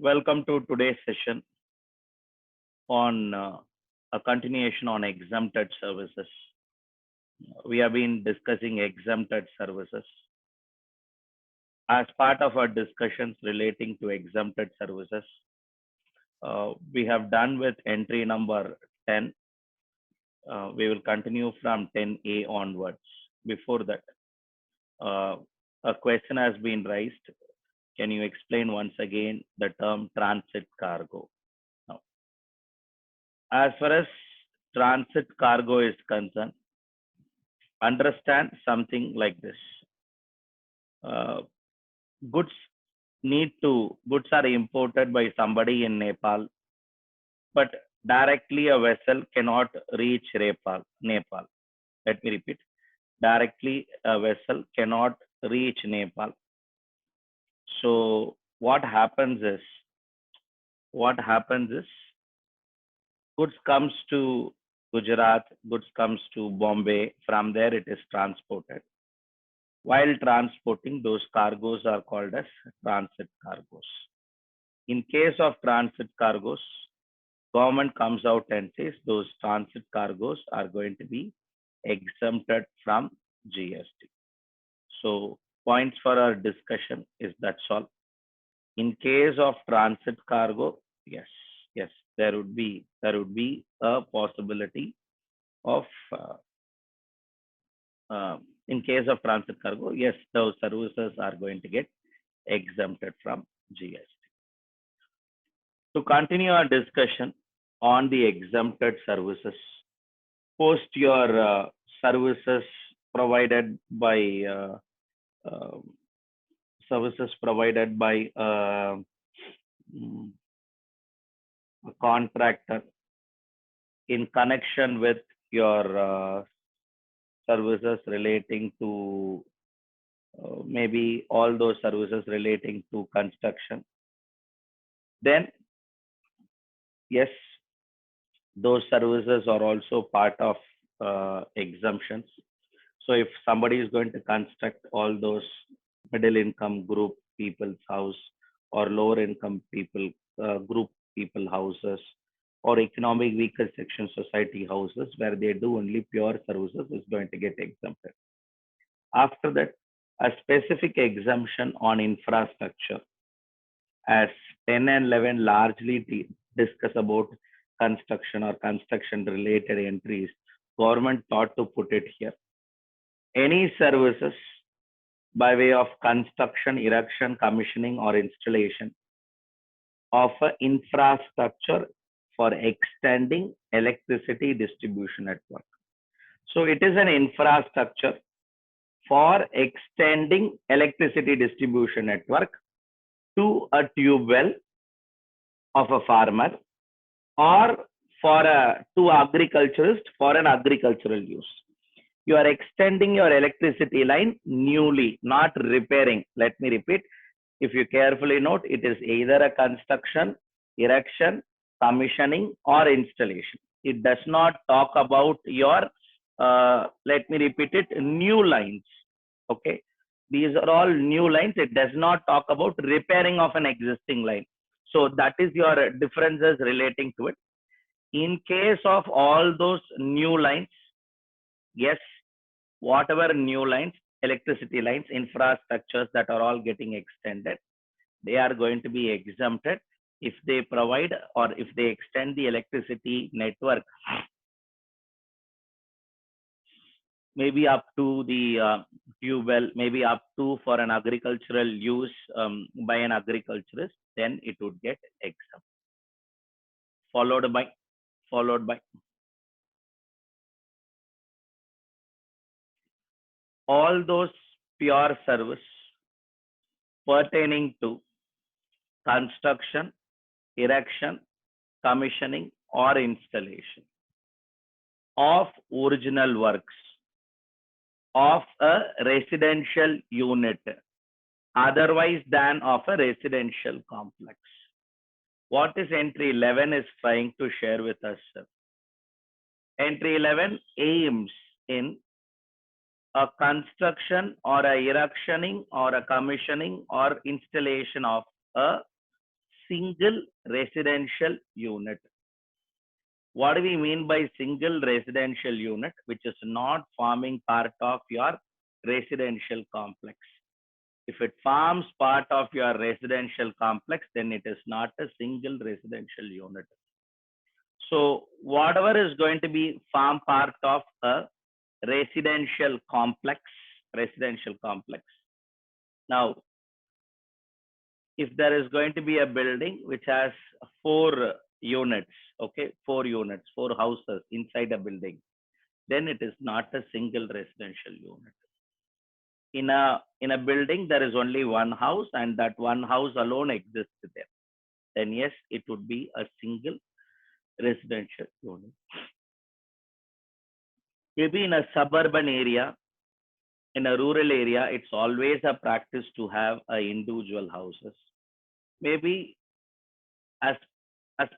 Welcome to today's session on a continuation on exempted services. We have been discussing exempted services. As part of our discussions relating to exempted services, we have done with entry number 10. We will continue from 10A onwards. Before that, uh, a question has been raised. Can you explain once again the term transit cargo? Now, as far as transit cargo is concerned, understand something like this. Uh, goods goods are imported by somebody in Nepal, but directly a vessel cannot reach Nepal. Let me repeat. Directly a vessel cannot reach Nepal. So what happens is goods comes to Gujarat, goods comes to Bombay. From there it is transported. While transporting, those cargoes are called as transit cargoes. In case of transit cargoes, government comes out and says those transit cargoes are going to be exempted from GST. So points for our discussion is that's all. In case of transit cargo, yes, there would be a possibility of in case of transit cargo, yes, those services are going to get exempted from GST. To continue our discussion on the exempted services, post your services provided by uh, services provided by mm, a contractor in connection with your services relating to maybe all those services relating to construction, then yes, those services are also part of exemptions. So if somebody is going to construct all those middle income group people's house or lower income group people houses or economic weaker section society houses where they do only pure services is going to get exempted. After that, a specific exemption on infrastructure as 10 and 11 largely discuss about construction or construction related entries. Government thought to put it here. Any services by way of construction, erection, commissioning, or installation of an infrastructure for extending electricity distribution network. So it is an infrastructure for extending electricity distribution network to a tube well of a farmer or to agriculturist for an agricultural use. You are extending your electricity line newly, not repairing. Let me repeat. If you carefully note, it is either a construction, erection, commissioning, or installation. It does not talk about your, let me repeat it, new lines. Okay. These are all new lines. It does not talk about repairing of an existing line. So that is your differences relating to it. In case of all those new lines, yes, whatever new lines, electricity lines, infrastructures that are all getting extended, they are going to be exempted if they provide or if they extend the electricity network maybe up to the tube well, maybe up to for an agricultural use by an agriculturist, then it would get exempt. Followed by all those pure service pertaining to construction, erection, commissioning, or installation of original works of a residential unit otherwise than of a residential complex. What is entry 11 is trying to share with us, sir? Entry 11 aims in a construction or a erectioning or a commissioning or installation of a single residential unit. What do we mean by single residential unit, which is not forming part of your residential complex? If it forms part of your residential complex, then it is not a single residential unit. So whatever is going to be form part of a residential complex. Now, if there is going to be a building which has 4 units, okay, 4 units, 4 houses inside a building, then it is not a single residential unit. In a building, there is only one house, and that one house alone exists there. Then yes, it would be a single residential unit. Maybe in a suburban area, in a rural area, it's always a practice to have individual houses. Maybe as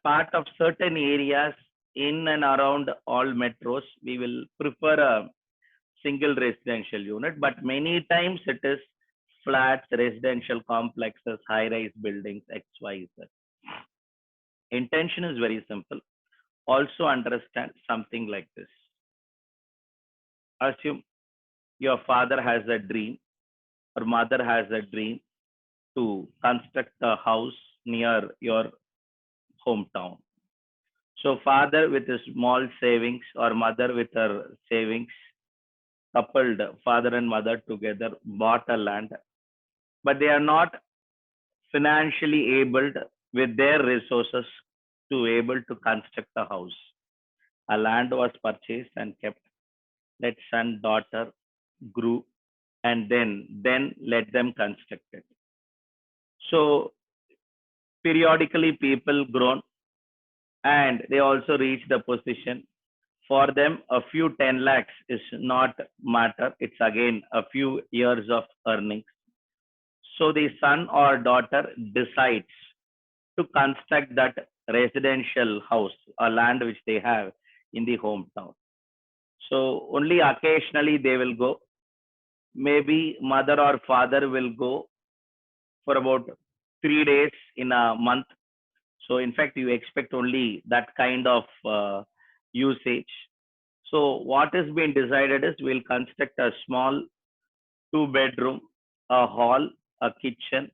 part of certain areas in and around all metros, we will prefer a single residential unit, but many times it is flats, residential complexes, high-rise buildings, XYZ. Intention is very simple. Also understand something like this. Assume your father has a dream or mother has a dream to construct a house near your hometown. So father with his small savings or mother with her savings, coupled father and mother together, bought a land, but they are not financially able with their resources to able to construct a house. A land was purchased and kept. Let son, daughter grew, and then let them construct it. So periodically people grown, and they also reach the position. For them, a few 10 lakhs is not matter. It's again a few years of earnings. So the son or daughter decides to construct that residential house or land which they have in the hometown. So only occasionally they will go. Maybe mother or father will go for about 3 days in a month. So in fact, you expect only that kind of usage. So what has been decided is we'll construct a small 2 bedroom, a hall, a kitchen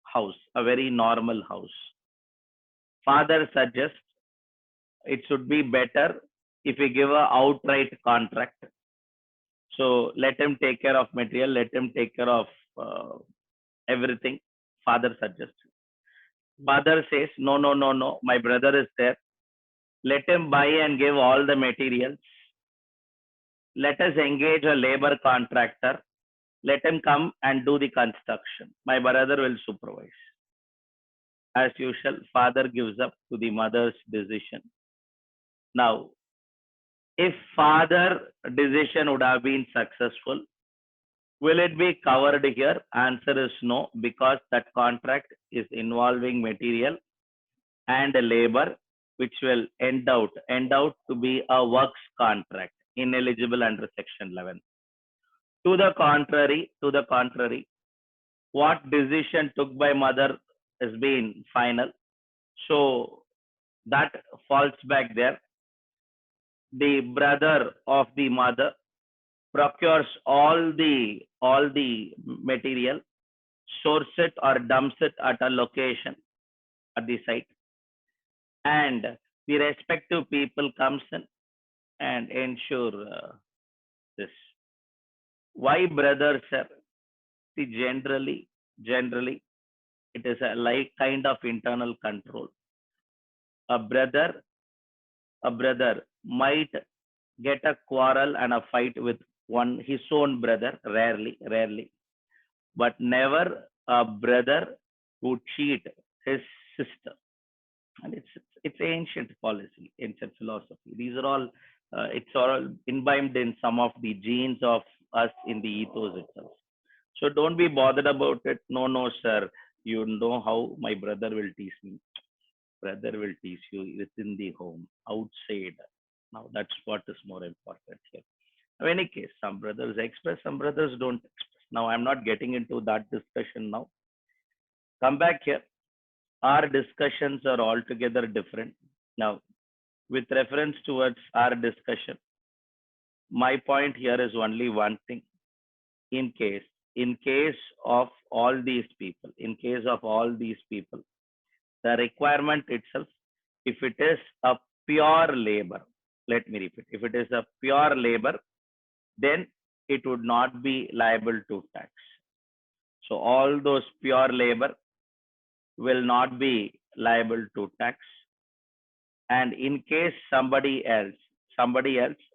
house, a very normal house. Father suggests it should be better if we give a outright contract. So let him take care of material, let him take care of everything. Father suggests. Mother says, no, no, no, no, my brother is there. Let him buy and give all the materials. Let us engage a labor contractor. Let him come and do the construction. My brother will supervise. As usual, father gives up to the mother's decision. Now, if father decision would have been successful, will it be covered here? Answer is no, because that contract is involving material and labor, which will end out to be a works contract, ineligible under section 11. To the contrary, what decision took by mother has been final. So that falls back there. The brother of the mother procures all the material, source it or dumps it at a location at the site, and the respective people comes in and ensure this. Why brother, sir? See, generally, it is a like kind of internal control. A brother might get a quarrel and a fight with his own brother, rarely, but never a brother who cheat his sister. And it's ancient policy, ancient philosophy. These are all it's all imbibed in some of the genes of us in the ethos itself. So don't be bothered about it. No, sir. You know how my brother will teach me. Brother will teach you within the home, outside. Now that's what is more important here. In any case, some brothers express, some brothers don't express. Now I'm not getting into that discussion now. Come back here. our discussions are altogether different. Now, with reference towards our discussion, my point here is only one thing. In case of all these people, the requirement itself, if it is a pure labor, let me repeat, if it is a pure labor, then it would not be liable to tax. So all those pure labor will not be liable to tax. And in case somebody else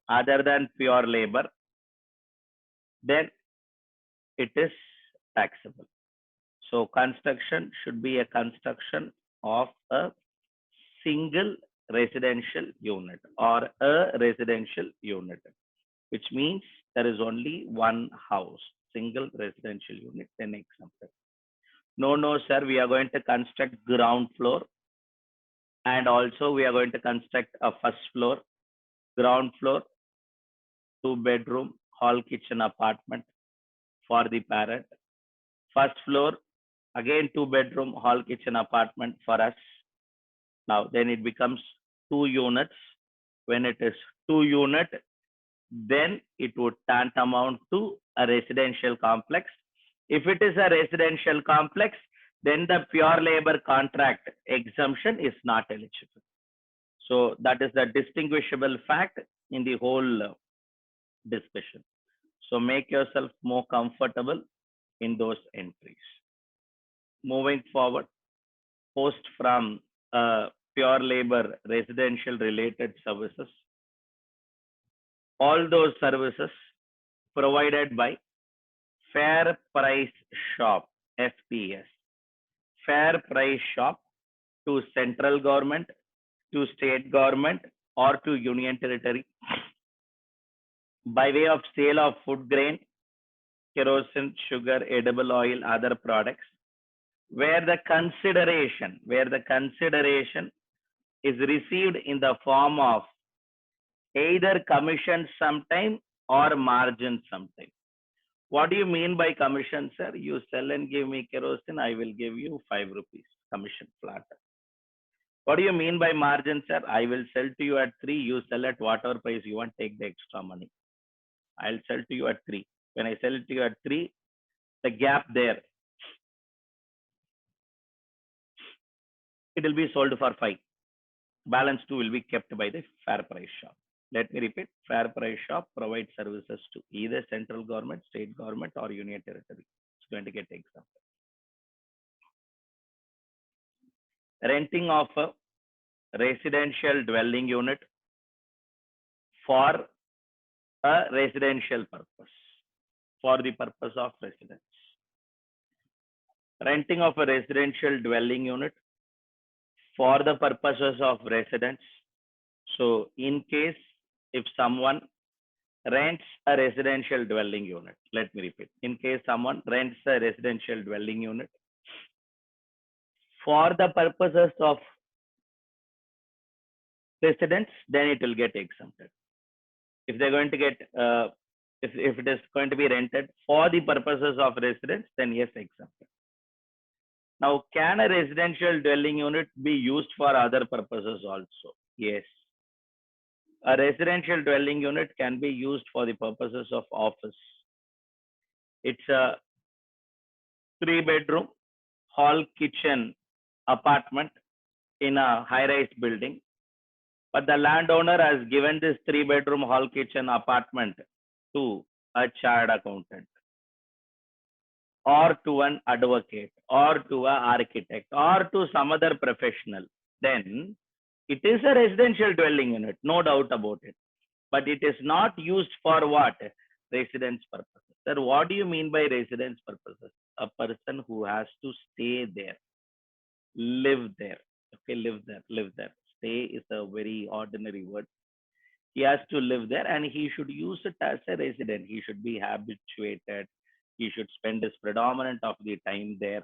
other than pure labor, then it is taxable. So construction should be a construction of a single residential unit or a residential unit, which means there is only one house, single residential unit, then exempted. No, sir, we are going to construct ground floor, and also we are going to construct a first floor, ground floor, 2-bedroom, hall, kitchen apartment for the parent. First floor, again 2-bedroom, hall, kitchen apartment for us. Now, then it becomes 2 units. When it is 2 unit, then it would tantamount to a residential complex. If it is a residential complex, then the pure labor contract exemption is not eligible. So that is the distinguishable fact in the whole discussion. So make yourself more comfortable in those entries. Moving forward, post from pure labor residential related services, all those services provided by Fair Price Shop, FPS. Fair Price Shop to central government, to state government, or to union territory by way of sale of food grain, kerosene, sugar, edible oil, other products, where the consideration is received in the form of either commission sometime or margin sometime. What do you mean by commission, sir? You sell and give me kerosene, I will give you 5 rupees commission flat. What do you mean by margin, sir? I will sell to you at 3, you sell at whatever price you want, take the extra money. I'll sell to you at 3. When I sell it to you at 3, the gap there, it will be sold for 5. Balance 2 will be kept by the Fair Price Shop. Let me repeat, Fair Price Shop provides services to either central government, state government, or union territory. It's going to get exempted. Renting of a residential dwelling unit for a residential purpose, for the purpose of residence. Renting of a residential dwelling unit for the purposes of residence. So in case if someone rents a residential dwelling unit, let me repeat, in case someone rents a residential dwelling unit for the purposes of residence, then it will get exempted. If they're going to get, if it is going to be rented for the purposes of residence, then yes, exempted. Now, can a residential dwelling unit be used for other purposes also? Yes. A residential dwelling unit can be used for the purposes of office. It's a 3-bedroom, hall, kitchen apartment in a high-rise building. But the landowner has given this 3-bedroom, hall, kitchen apartment to a chartered accountant, or to an advocate, or to an architect, or to some other professional. Then it is a residential dwelling unit, no doubt about it. But it is not used for what? Residence purposes. Sir, what do you mean by residence purposes? A person who has to stay there, live there. Okay, live there. Stay is a very ordinary word. He has to live there and he should use it as a resident. He should be habituated. He should spend his predominant of the time there.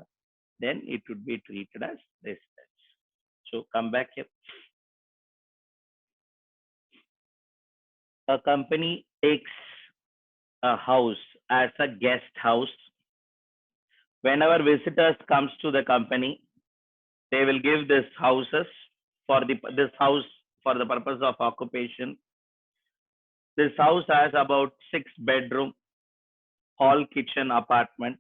Then it would be treated as residence. So come back here. A company takes a house as a guest house. Whenever visitors comes to the company, They will give this houses for this house for the purpose of occupation. This house has about 6 bedroom hall kitchen apartment.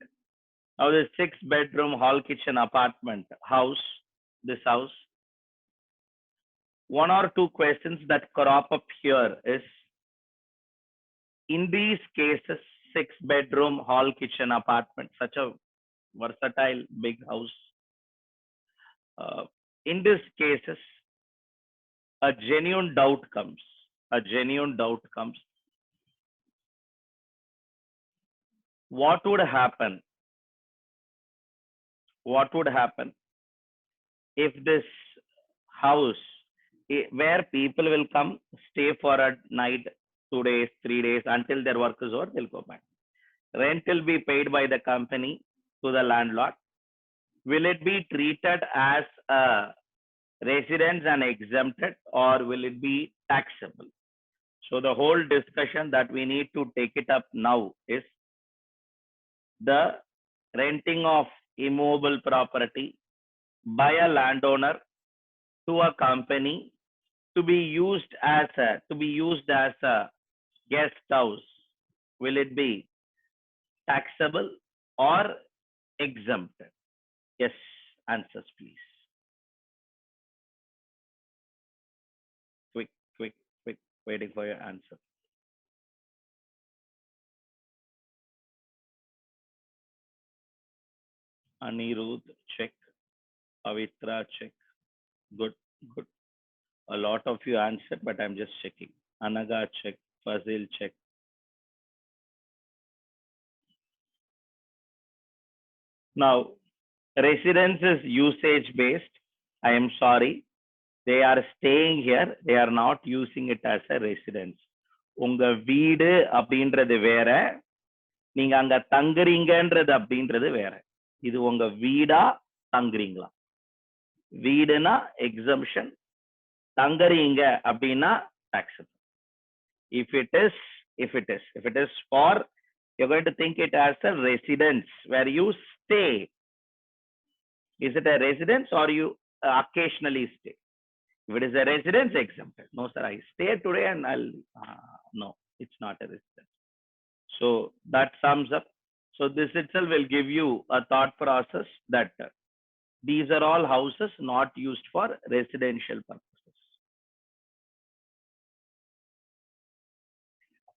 Now this 6 bedroom hall kitchen apartment this house, one or two questions that crop up here is, in these cases, 6 bedroom hall kitchen apartment, such a versatile big house. In these cases, a genuine doubt comes. A genuine doubt comes. What would happen? What would happen if this house, where people will come, stay for a night, 2 days, 3 days, until their work is over, they'll go back. Rent will be paid by the company to the landlord. Will it be treated as a residence and exempted, or will it be taxable? So the whole discussion that we need to take it up now is the renting of immovable property by a landowner to a company to be used as a guest house. Will it be taxable or exempted? Yes, answers please. Quick, quick, quick, waiting for your answer. Anirudh, check. Pavitra, check. Good, good. A lot of you answered, but I'm just checking. Anaga, check. Fazil, check. Now, residence is usage based. I am sorry. They are staying here. They are not using it as a residence. உங்க வீடு அப்படின்றது வேற, நீங்க அங்க தங்குறீங்கன்றது அப்படின்றது வேற. இது உங்க வீடா தங்குறீங்களா? வீடுனா exemption, தங்குறீங்க அப்படின்னா taxable. If it is for, you're going to think it as a residence where you stay. Is it a residence or you occasionally stay? If it is a residence, exempted. No, sir, I stay today and I'll, no, it's not a residence. So that sums up. So this itself will give you a thought process that these are all houses not used for residential purposes.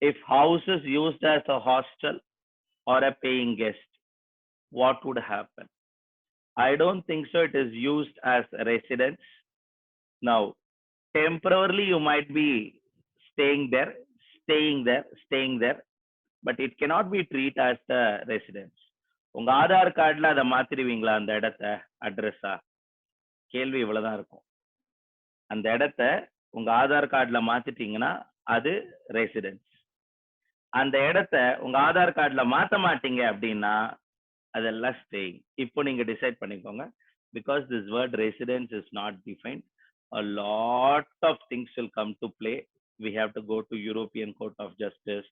If house is used as a hostel or a paying guest, what would happen? I don't think so it is used as a residence. Now, temporarily you might be staying there, but it cannot be treated as the residence. உங்க ஆதார் கார்டுல அதை மாத்திடுவீங்களா? அந்த இடத்த அட்ரஸா? கேள்வி இவ்வளவுதான் இருக்கும். அந்த இடத்த உங்க ஆதார் கார்டுல மாத்திட்டீங்கன்னா அது ரெசிடென்ஸ். அந்த இடத்த உங்க ஆதார் கார்டுல மாத்த மாட்டீங்க அப்படின்னா அதெல்லாம் ஸ்டேயிங். இப்போ நீங்க டிசைட் பண்ணிக்கோங்க. Because this word residence is not defined, a lot of things will come to play. We have to go to European Court of Justice,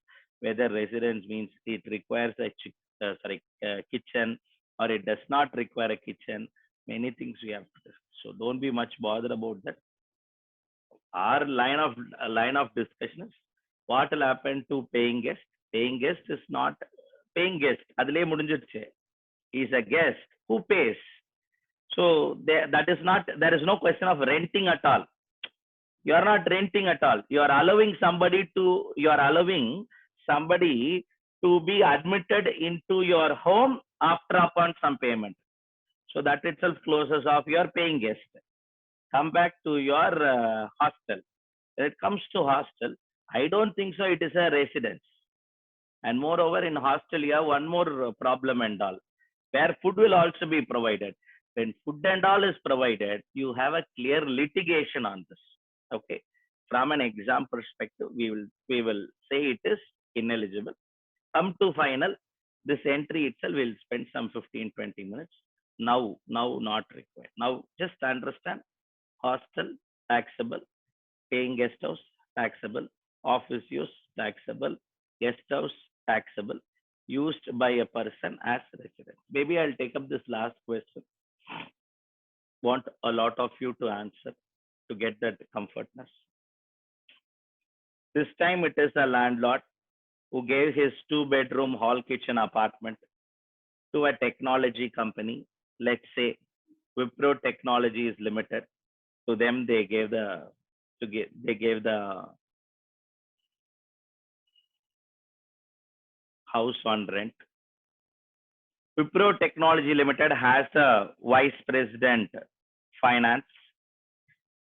whether residence means it requires a kitchen or it does not require a kitchen. Many things we have to discuss. So don't be much bothered about that. Our line of discussion is what will happen to paying guest. Paying guest is not paying guest. Adile mudinjiruchu. He is a guest who pays. So there is no question of renting at all. You are not renting at all. You are allowing somebody to be admitted into your home after upon some payment. So that itself closes off your paying guest. Come back to your hostel. When it comes to hostel, I don't think so it is a residence. And moreover, in hostel, you have one more problem and all, where food will also be provided. When food and all is provided, you have a clear litigation on this. Okay. From an exam perspective, we will say it is ineligible. Come to final, this entry itself will spend some 15-20 minutes. Now not required. Now just understand, hostel taxable, paying guest house taxable, office use taxable, guest house taxable, used by a person as residence. Maybe I'll take up this last question. want a lot of you to answer to get that comfortness. This time it is a landlord who gave his 2-bedroom hall kitchen apartment to a technology company. Let's say Wipro Technologies Limited. To them, they gave the house on rent. Wipro Technology Limited has a vice president finance.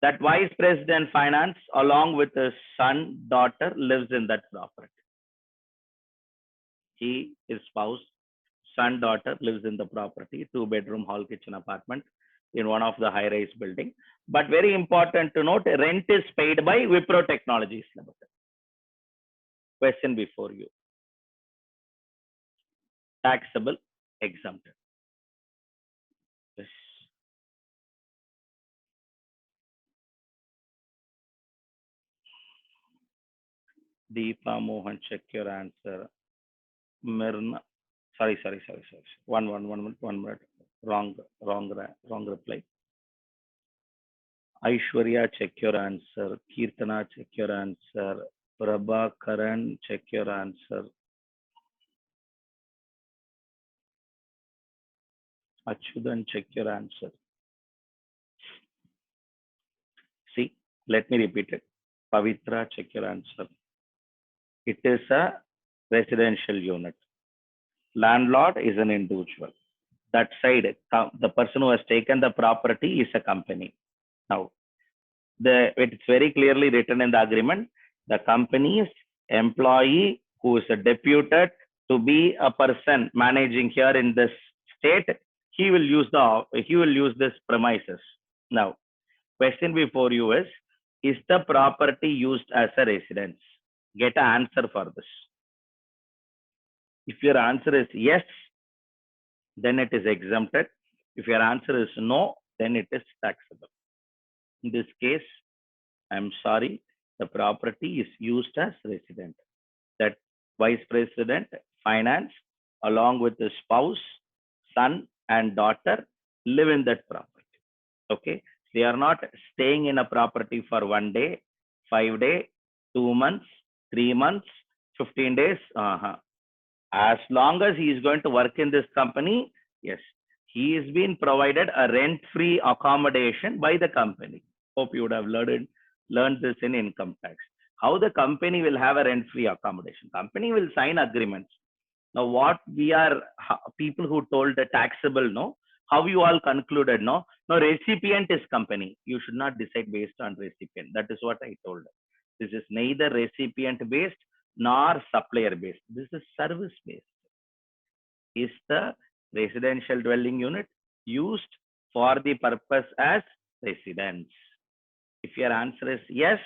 That vice president finance, along with his son, daughter, lives in that property. He, his spouse, son, daughter lives in the property, 2-bedroom hall kitchen apartment in one of the high-rise building. But very important to note, rent is paid by Wipro Technologies Limited. Question before you. Taxable, exempted. Yes. Deepa Mohan, check your answer. Mirna, sorry. 1 minute. Wrong reply. Aishwarya, check your answer. Kirtana, check your answer. Prabhakaran, check your answer. Achudan, check your answer. See, let me repeat it. Pavitra, check your answer. It is a residential unit. Landlord is an individual. That side, the person who has taken the property is a company. Now, it's very clearly written in the agreement. The company's employee who is deputed to be a person managing here in this state, he will use this premises. Now, question before you is the property used as a residence? Get an answer for this. If your answer is yes, then it is exempted. If your answer is no, then it is taxable. In this case, I'm sorry, the property is used as resident. That vice president finance, along with the spouse, son, and daughter, live in that property. Okay, they are not staying in a property for 1 day, 5 days, 2 months, 3 months, 15 days. As long as he is going to work in this company, yes, he is being provided a rent-free accommodation by the company. Hope you would have learned this in income tax. How the company will have a rent-free accommodation? Company will sign agreements. Now, what we are people who told the taxable, no, how you all concluded, no, recipient is company. You should not decide based on recipient. That is what I told. This is neither recipient based nor supplier based. This is service based. Is the residential dwelling unit used for the purpose as residence? If your answer is yes,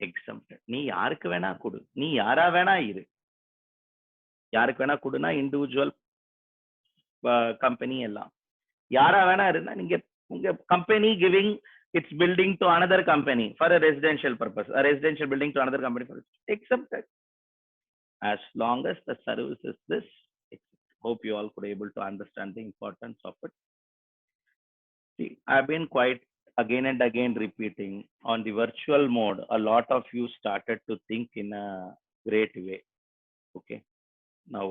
exempted. நீ யாருக்கு வேணா கொடு, நீ யாரா வேணா இரு. யாருக்கு வேணா கொடுனா இண்டிவிஜுவல் கம்பெனி எல்லாம் யாரா வேணா இருந்தா நீங்க உங்க company giving its building to another company for a residential purpose, a residential building to another company for exempted. As long as the service is this, hope you all could able to understand the importance of it. See, I've been quite again and again repeating on the virtual mode. A lot of you started to think in a great way. Okay, now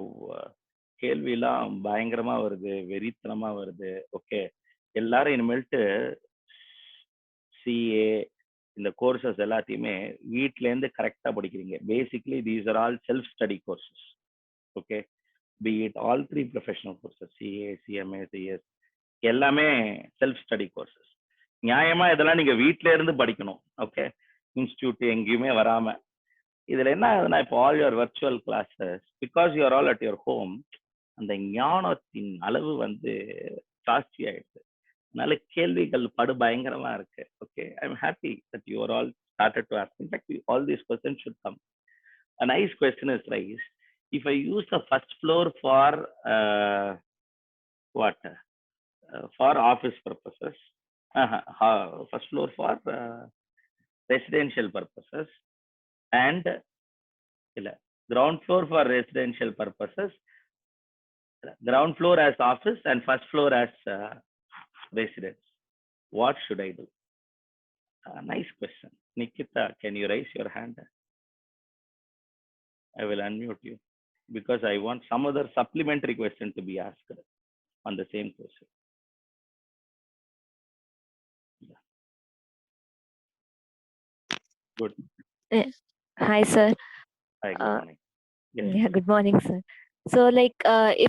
கேள்விலாம் பயங்கரமா வருது, வெறித்தனமா வருது. Okay, எல்லாரும் இனிமேல்ட்டு CA இந்த courses எல்லாத்தையுமே வீட்ல இருந்து கரெக்டா படிக்கிறீங்க. Basically these are all self study courses. Okay, be it all 3 professional courses, CA, CMA, CS, எல்லாமே செல்ஃப் ஸ்டடி கோர்சஸ். நியாயமா இதெல்லாம் நீங்க வீட்ல இருந்து படிக்கணும். ஓகே, இன்ஸ்டியூட் எங்கேயுமே வராம. இதுல என்ன ஆகுதுன்னா, இப்போ all your virtual classes, because you are all at your home, அந்த ஞானத்தின் அளவு ஜாஸ்தி ஆயிடுது. அதனால கேள்விகள் படு பயங்கரமா இருக்கு. Okay, I am happy that you are all started to ask. In fact all these questions should come. A nice question is raised. If I use the first floor for for office purposes, first floor for residential purposes, and ground floor for residential purposes, ground floor as office and first floor as residence. What should I do? Nice question. Nikita, can you raise your hand? I will unmute you because I want some other supplementary question to be asked on the same question. Yeah. Good. Hi, sir. Hi, good Uh, morning. Yes. yeah, good morning, sir. So, like,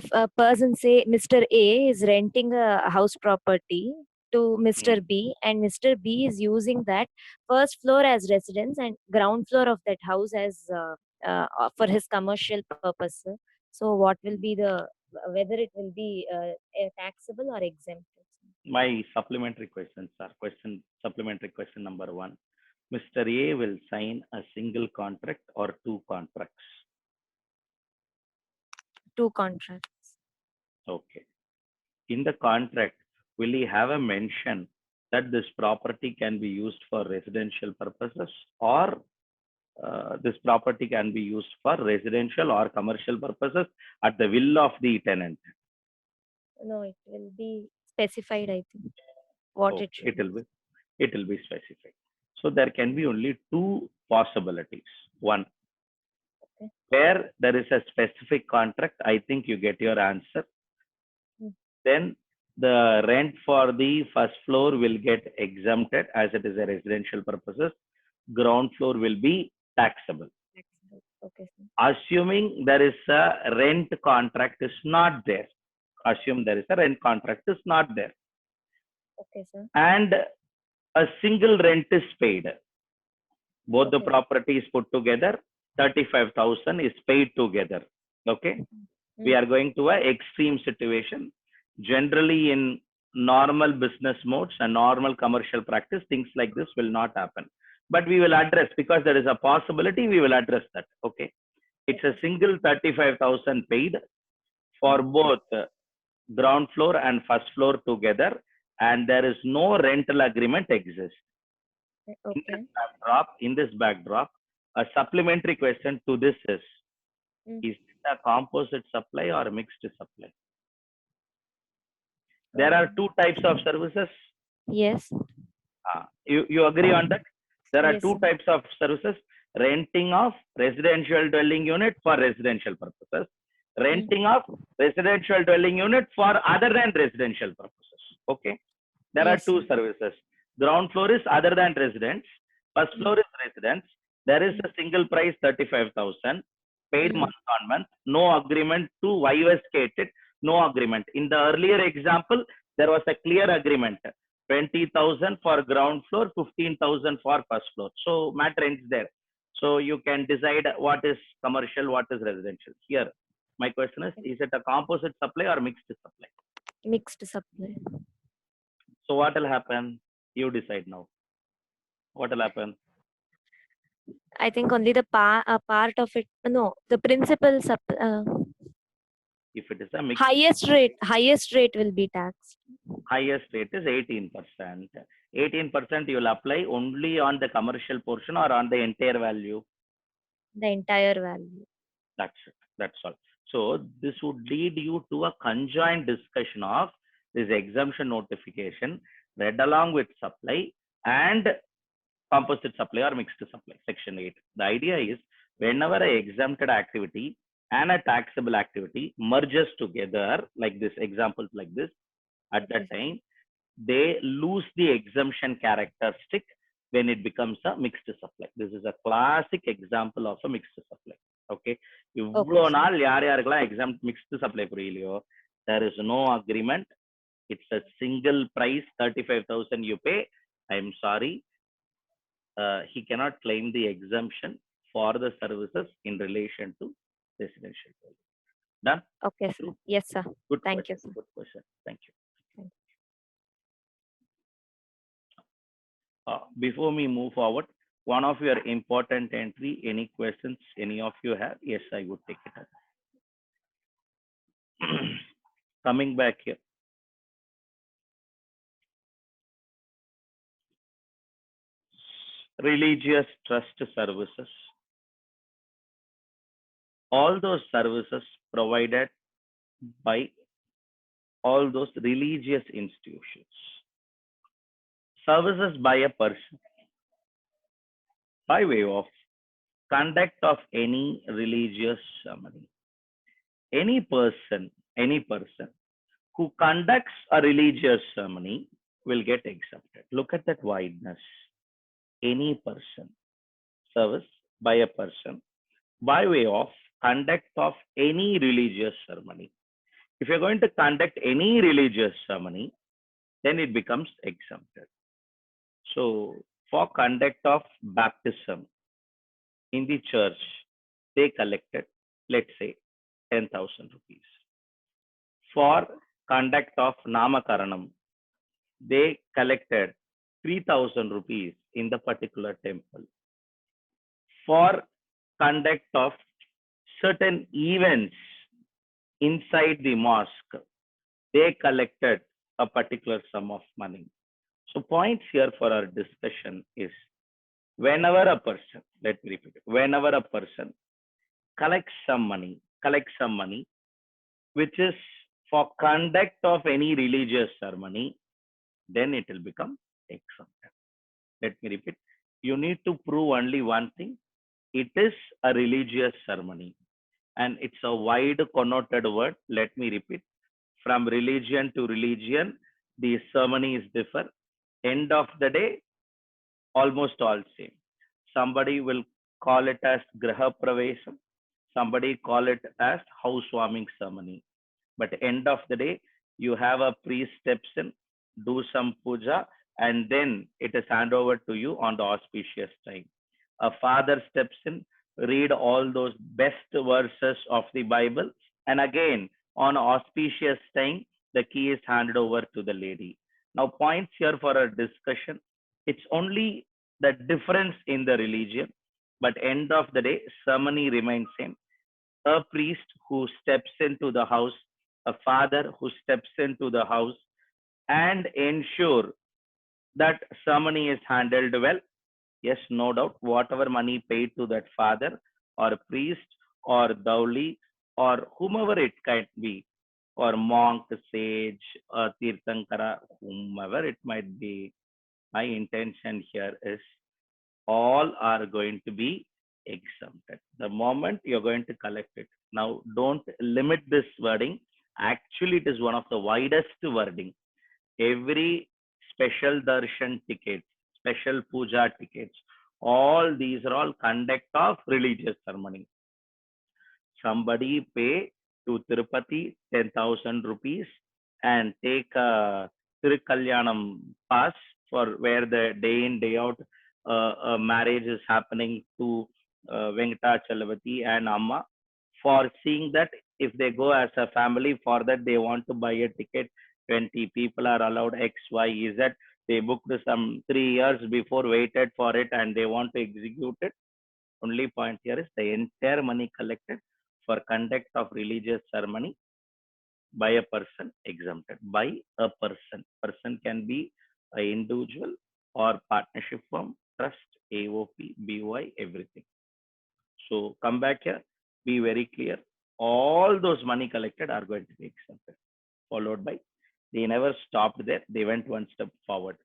if a person say Mr. A is renting a house property to Mr. Mm. B, and Mr. B is using that first floor as residence and ground floor of that house as for his commercial purpose, sir. So, what will be the whether it will be taxable or exempted? My supplementary questions are supplementary question number one. Mr. A will sign a single contract or two contracts. Two contracts. Okay. In the contract, will he have a mention that this property can be used for residential purposes, or this property can be used for residential or commercial purposes at the will of the tenant? No, it will be specified, I think, what it Okay, should be. it will be specified. So there can be only two possibilities. One, Okay. where there is a specific contract, I think you get your answer. Mm. Then the rent for the first floor will get exempted as it is a residential purposes. Ground floor will be taxable. Taxable. Okay, sir. Assuming there is a rent contract is not there. Assume there is a rent contract is not there. Okay, sir. And a single rent is paid. Both the Okay. properties put together, 35,000 is paid together. Okay. We Mm. are going to a extreme situation. Generally in normal business modes and normal commercial practice, things like this will not happen. But we will address, because there is a possibility, we will address that. Okay. It's a Okay. single 35,000 paid for Mm. both ground floor and first floor together, and there is no rental agreement exists. Okay. In this backdrop, a supplementary question to this Mm. is it a composite supply or a mixed supply? There Uh, are two types of services. yes. You agree on that? There are Yes, two sir. types of services: renting of residential dwelling unit for residential purposes, Mm. renting of residential dwelling unit for other than residential purposes. Okay. There are Yes, two sir. services. Ground floor is other than residence. First Mm. floor is residence. There is Mm. a single price 35,000 paid Mm. month on month. No agreement to bifurcated. No agreement. In the earlier example, there was a clear agreement. 20,000 for ground floor, 15,000 for first floor. So matter ends there. So you can decide what is commercial, what is residential. Here, my question is it a composite supply or mixed supply? Mixed supply. So what will happen? You decide now. What will happen? I think only the part of it. No, the principal If it is a mixed, highest rate will be taxed. highest rate is 18%. 18% you will apply only on the commercial portion or on the entire value. The entire value. That's it. That's all. So this would lead you to a conjoint discussion of this exemption notification read along with supply and composite supply or mixed supply, section 8. The idea is whenever a exempted activity and a taxable activity merges together, like this example, like this, at that Okay. time, they lose the exemption characteristic when it becomes a mixed supply. This is a classic example of a mixed supply. Okay. இவ்வளோ Okay, sir. நாள் யார் யாருக்கெல்லாம் exempt mixed supply புரியலையோ, there is no agreement. It's a single price, 35,000 you pay. I'm sorry, he cannot claim the exemption for the services in relation to residential. Done? Okay, sir. Yes, sir. Good Thank you, question. sir. Good question. Thank you. Thank Before we move forward, one of your important entry, any questions any of you have? Yes, I would take it up. Coming back here. Religious trust services. All those services provided by all those religious institutions. services by a person by way of conduct of any religious ceremony. Any person who conducts a religious ceremony will get exempted. Look at that wideness. Any person, service by a person by way of conduct of any religious ceremony. If you're going to conduct any religious ceremony, then it becomes exempted. So, for conduct of baptism in the church, they collected, let's say, 10,000 rupees. For conduct of Namakaranam, they collected 3,000 rupees in the particular temple. For conduct of certain events inside the mosque, they collected a particular sum of money. So points here for our discussion is whenever a person, let me repeat it, whenever a person collects some money, which is for conduct of any religious ceremony, then it will become exempted. Let me repeat. You need to prove only one thing. It is a religious ceremony. And it's a wide connoted word. Let me repeat. From religion to religion, the ceremonies differ. End of the day, almost all same. Somebody will call it as Graha Pravesam. Somebody call it as housewarming ceremony. But end of the day, you have a priest steps in, do some puja, and then it is handed over to you on the auspicious time. A father steps in, read all those best verses of the Bible, and again, on auspicious time, the key is handed over to the lady. Now, points here for a discussion. It's only the difference in the religion, but end of the day, ceremony remains same. A priest who steps into the house, a father who steps into the house and ensure that ceremony is handled well. Yes, no doubt, whatever money paid to that father or priest or dowry or whomever it can be, or monk, sage, or tirthankara, whomever it might be, my intention here is all are going to be exempted the moment you're going to collect it. Now, don't limit this wording. Actually, it is one of the widest wording. Every special darshan tickets, special puja tickets, all these are all conduct of religious ceremony. Somebody pay to Tirupati 10,000 rupees and take a Tirukalyanam pass for where the day in, day out marriage is happening to Venkatachalavati and Amma. For seeing that, if they go as a family, for that they want to buy a ticket, 20 people are allowed, X, Y, Z. They booked some 3 years before, waited for it, and they want to execute it. Only point here is the entire money collected for conduct of religious ceremony by a person exempted. By a person. Person can be an individual or partnership firm, trust, AOP, BY, everything. So come back here, be very clear. All those money collected are going to be exempted. Followed by, they never stopped there, they went one step forward.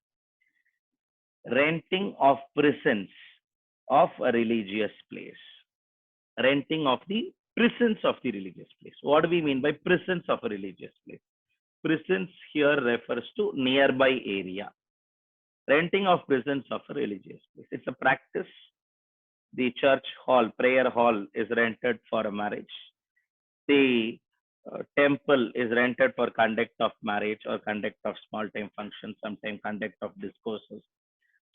Renting of presence of a religious place. Renting of the presence of the religious place. What do we mean by presence of a religious place? Presence here refers to nearby area. Renting of presence of a religious place. It's a practice. The church hall, prayer hall is rented for a marriage. The temple is rented for conduct of marriage or conduct of small time functions, sometimes conduct of discourses.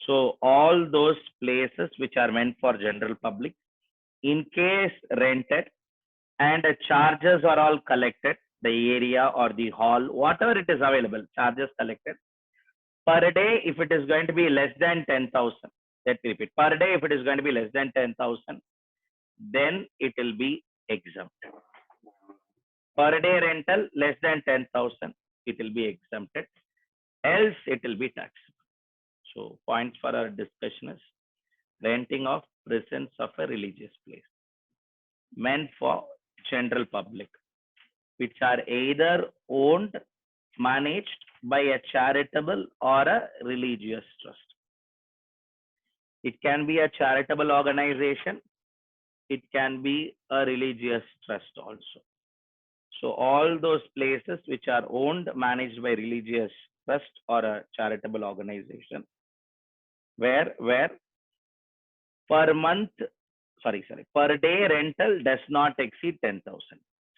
So all those places which are meant for general public, in case rented and charges are all collected, the area or the hall, whatever it is available, charges collected. Per day, if it is going to be less than 10,000, let me repeat, per day, if it is going to be less than 10,000, then it will be exempted. Per day rental less than 10,000, it will be exempted. Else, it will be taxable. So, points for our discussion is renting of presence of a religious place meant for general public, which are either owned, managed by a charitable or a religious trust. It can be a charitable organization. It can be a religious trust also. So all those places which are owned, managed by religious trust or a charitable organization, where per month, per day rental does not exceed 10,000.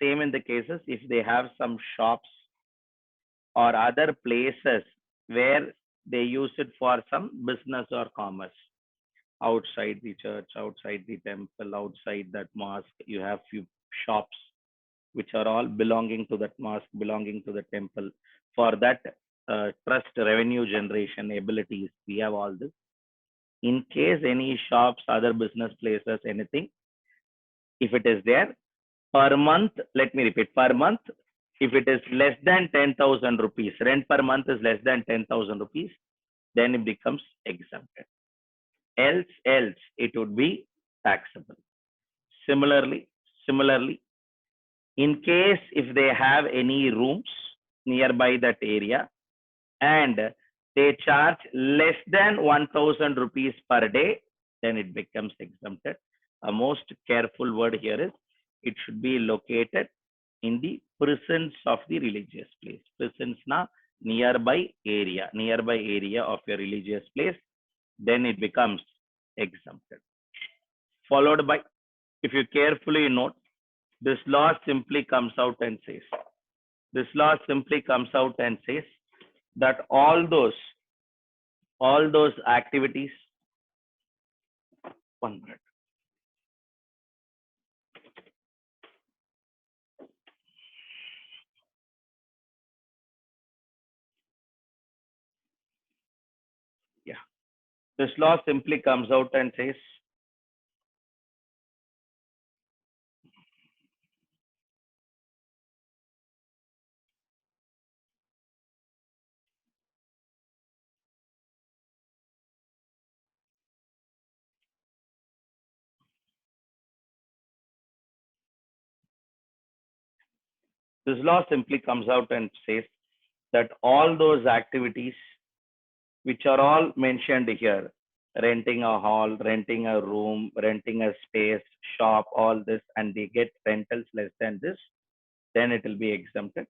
Same in the cases if they have some shops or other places where they use it for some business or commerce. Outside the church, outside the temple, outside that mosque, you have few shops which are all belonging to that mosque, belonging to the temple. For that trust revenue generation abilities, we have all this. In case any shops, other business places, anything, if it is there, per month, let me repeat, per month, if it is less than 10,000 rupees, rent per month is less than 10,000 rupees, then it becomes exempted. Else it would be taxable. Similarly, in case if they have any rooms nearby that area and they charge less than 1,000 rupees per day, then it becomes exempted. A most careful word here is it should be located in the presence of the religious place. Presence na nearby area of your religious place, then it becomes exempted. Followed by, if you carefully note, this law simply comes out and says that all those activities, 1 minute. Yeah, this law simply comes out and says that all those activities which are all mentioned here, renting a hall, renting a room, renting a space, shop, all this, and they get rentals less than this, then it will be exempted.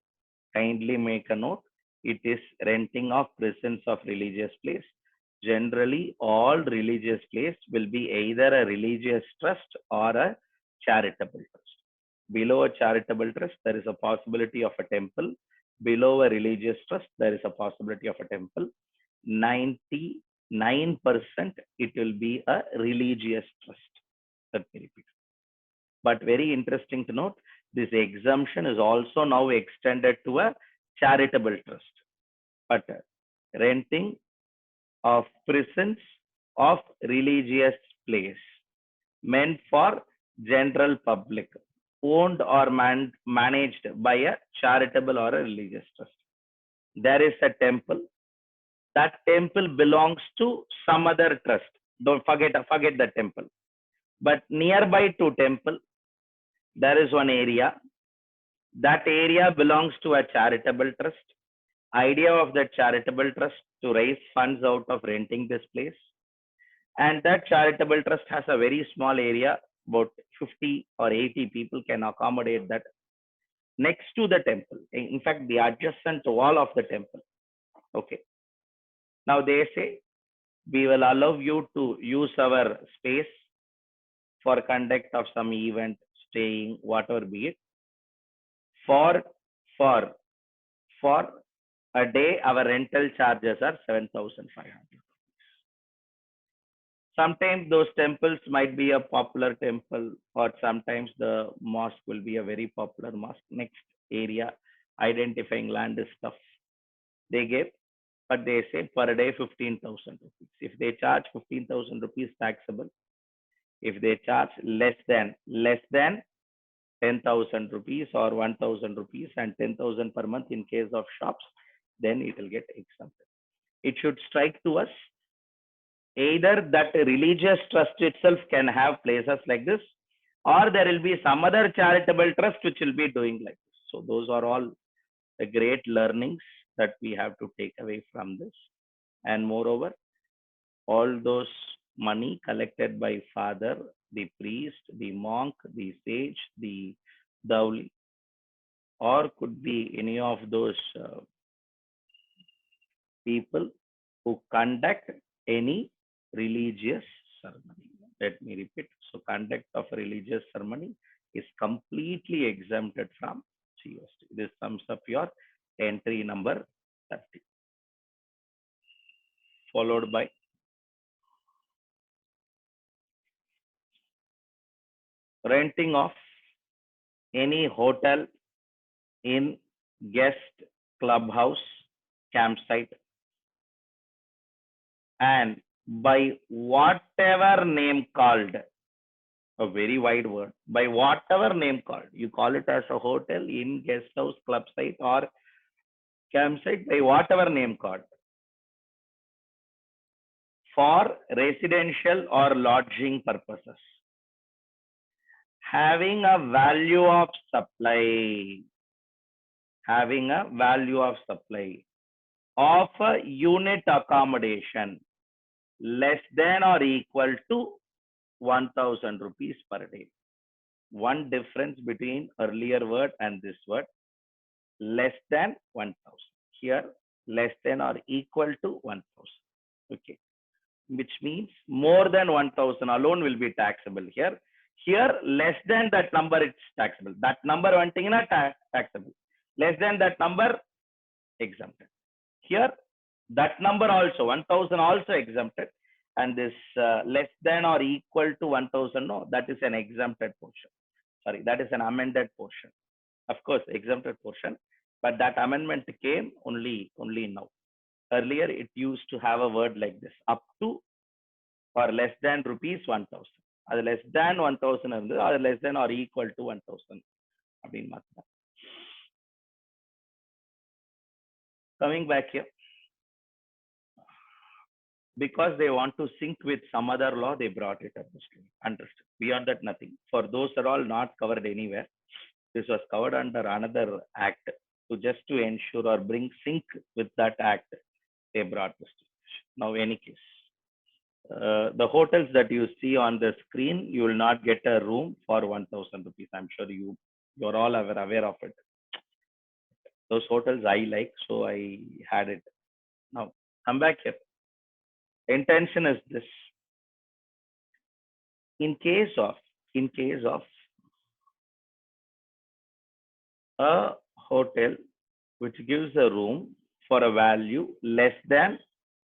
Kindly make a note. It is renting of presence of religious place. Generally, all religious place will be either a religious trust or a charitable trust. Below a charitable trust, there is a possibility of a temple. Below a religious trust, there is a possibility of a temple. 99% it will be a religious trust. Let me repeat. But very interesting to note, this exemption is also now extended to a charitable trust. But renting of presence of religious place meant for general public, owned or managed by a charitable or a religious trust. There is a temple. That temple belongs to some other trust. Don't forget the temple. But nearby to temple, there is one area. That area belongs to a charitable trust. Idea of that charitable trust to raise funds out of renting this place. And that charitable trust has a very small area, about 50 or 80 people can accommodate that next to the temple. In fact, the adjacent wall of the temple. Okay. Now they say, we will allow you to use our space for conduct of some event, staying, whatever be it. For a day, our rental charges are 7,500. Sometimes those temples might be a popular temple, or sometimes the mosque will be a very popular mosque. Next area, identifying land is tough. They give, but they say per day 15,000 rupees. If they charge 15,000 rupees taxable, if they charge less than 10,000 rupees or 1,000 rupees and 10,000 per month in case of shops, then it will get exempted. It should strike to us either that religious trust itself can have places like this, or there will be some other charitable trust which will be doing like this. So those are all the great learnings that we have to take away from this. And moreover, all those money collected by father, the priest, the monk, the sage, the dowry, or could be any of those people who conduct any religious ceremony. Let me repeat. So, conduct of a religious ceremony is completely exempted from GST. This sums up your entry number 30, followed by renting of any hotel, inn, guest, clubhouse, campsite, and by whatever name called, a very wide word, by whatever name called, you call it as a hotel, inn, guest house, club site, or campsite, by whatever name called, for residential or lodging purposes, having a value of supply, having a value of supply of a unit accommodation less than or equal to 1000 rupees per day. One difference between earlier word and this word, less than 1000. Here, less than or equal to 1000. Okay. Which means more than 1000 alone will be taxable here. Here, less than that number, it's taxable. That number one thing not taxable. Less than that number, exempted. Here, that number also, 1000 also exempted. And this less than or equal to 1000, no, that is an exempted portion. Sorry, that is an amended portion. Of course, exempted portion, but that amendment came only now. Earlier, it used to have a word like this, up to or less than rupees 1000. அது less than 1000 இருந்தது, அது less than or equal to 1000 அப்படின்னு மாத்தினா. Coming back here, because they want to sync with some other law, they brought it up. Understood. Beyond that, nothing. For those are all not covered anywhere, this was covered under another act. So just to ensure or bring sync with that act, they brought this. Now, any case, the hotels that you see on the screen, you will not get a room for 1000 rupees. I'm sure you're all aware of it. Those hotels I like, so I had it. Now, come back here. Intention is this. In case of a hotel which gives a room for a value less than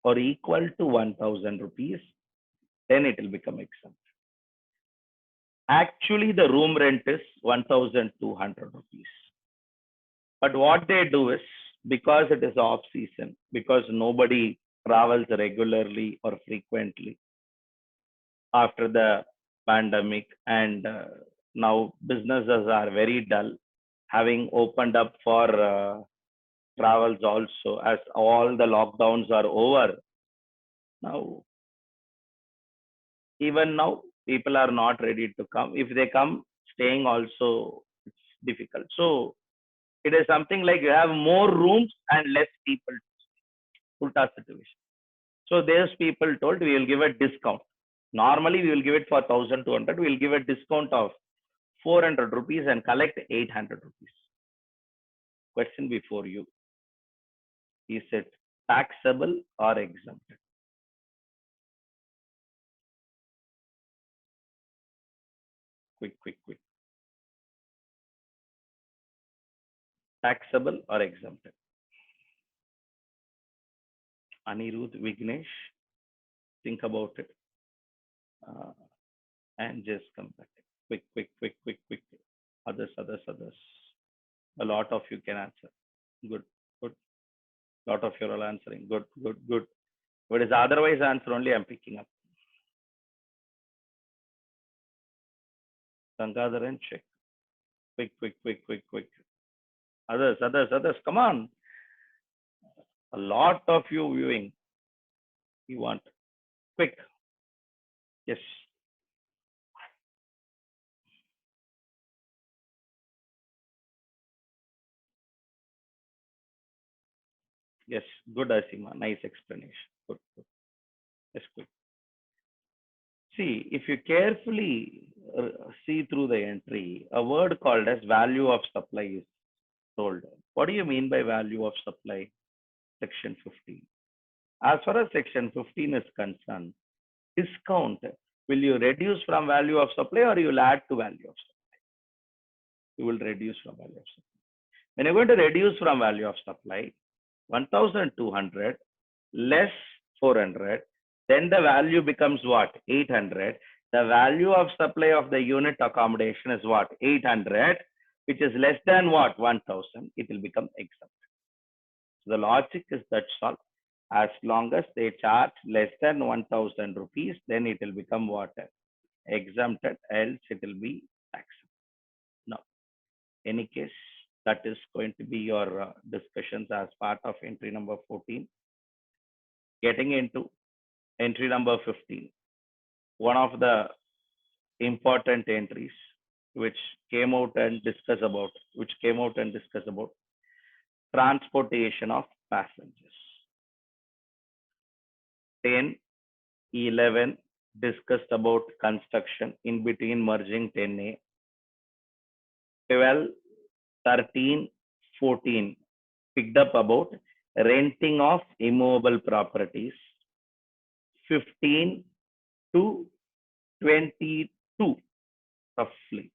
or equal to 1000 rupees, then it will become exempt. Actually, the room rent is 1200 rupees. But what they do is, because it is off season, because nobody travels regularly or frequently after the pandemic, and now businesses are very dull, having opened up for travels also, as all the lockdowns are over. Now, even now, people are not ready to come. If they come, staying also it's difficult. So it is something like you have more rooms and less people. Ulta situation. So those people told we will give a discount. Normally we will give it for 1200. We will give a discount of 400 rupees and collect 800 rupees. Question before you. Is it taxable or exempted? Quick. Taxable or exempted? Anirudh, Vignesh, think about it. And just come back. Quick. Others. A lot of you can answer. Good. Lot of you are answering. Good. What is otherwise answer only I'm picking up. Gangadharan, check. Quick. Others. Come on. A lot of you viewing. You want. Quick. Yes. Yes, good Asima. Nice explanation. Good, good. Yes, good. See, if you carefully see through the entry, a word called as value of supply is told. What do you mean by value of supply? Section 15. As far as section 15 is concerned, discount, will you reduce from value of supply or you will add to value of supply? You will reduce from value of supply. When you're going to reduce from value of supply, 1,200 less 400, then the value becomes what? 800. The value of supply of the unit accommodation is what? 800, which is less than what? 1,000. It will become exempt. So the logic is that's all. As long as they charge less than 1,000 rupees, then it will become what? Exempted, else it will be taxable. Now, any case, that is going to be your discussions as part of entry number 14. Getting into entry number 15, one of the important entries which came out and discuss about, transportation of passengers. 10, 11 discussed about construction, in between merging 10A. 12, 13, 14 picked up about renting of immovable properties. 15 to 22 roughly.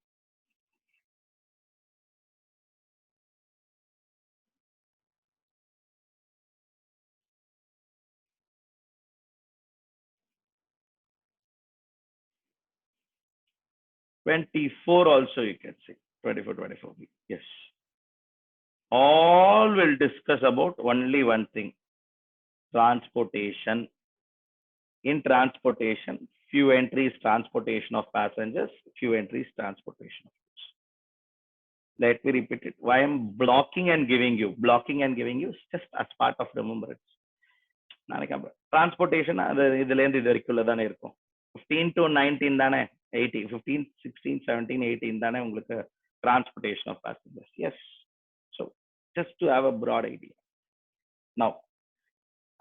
'24 also you can say, 24, 24. Yes. All will discuss about only one thing, transportation. In transportation, few entries transportation of passengers, few entries transportation of goods. Let me repeat it. Why I'm blocking and giving you just as part of remembrance. Transportation, இதுல இருந்து இது வரைக்குள்ள தானே இருக்கும். 15 to 19 தானே, 18, 15, 16, 17, 18 தானே உங்களுக்கு transportation of passengers. Yes. So just to have a broad idea. Now,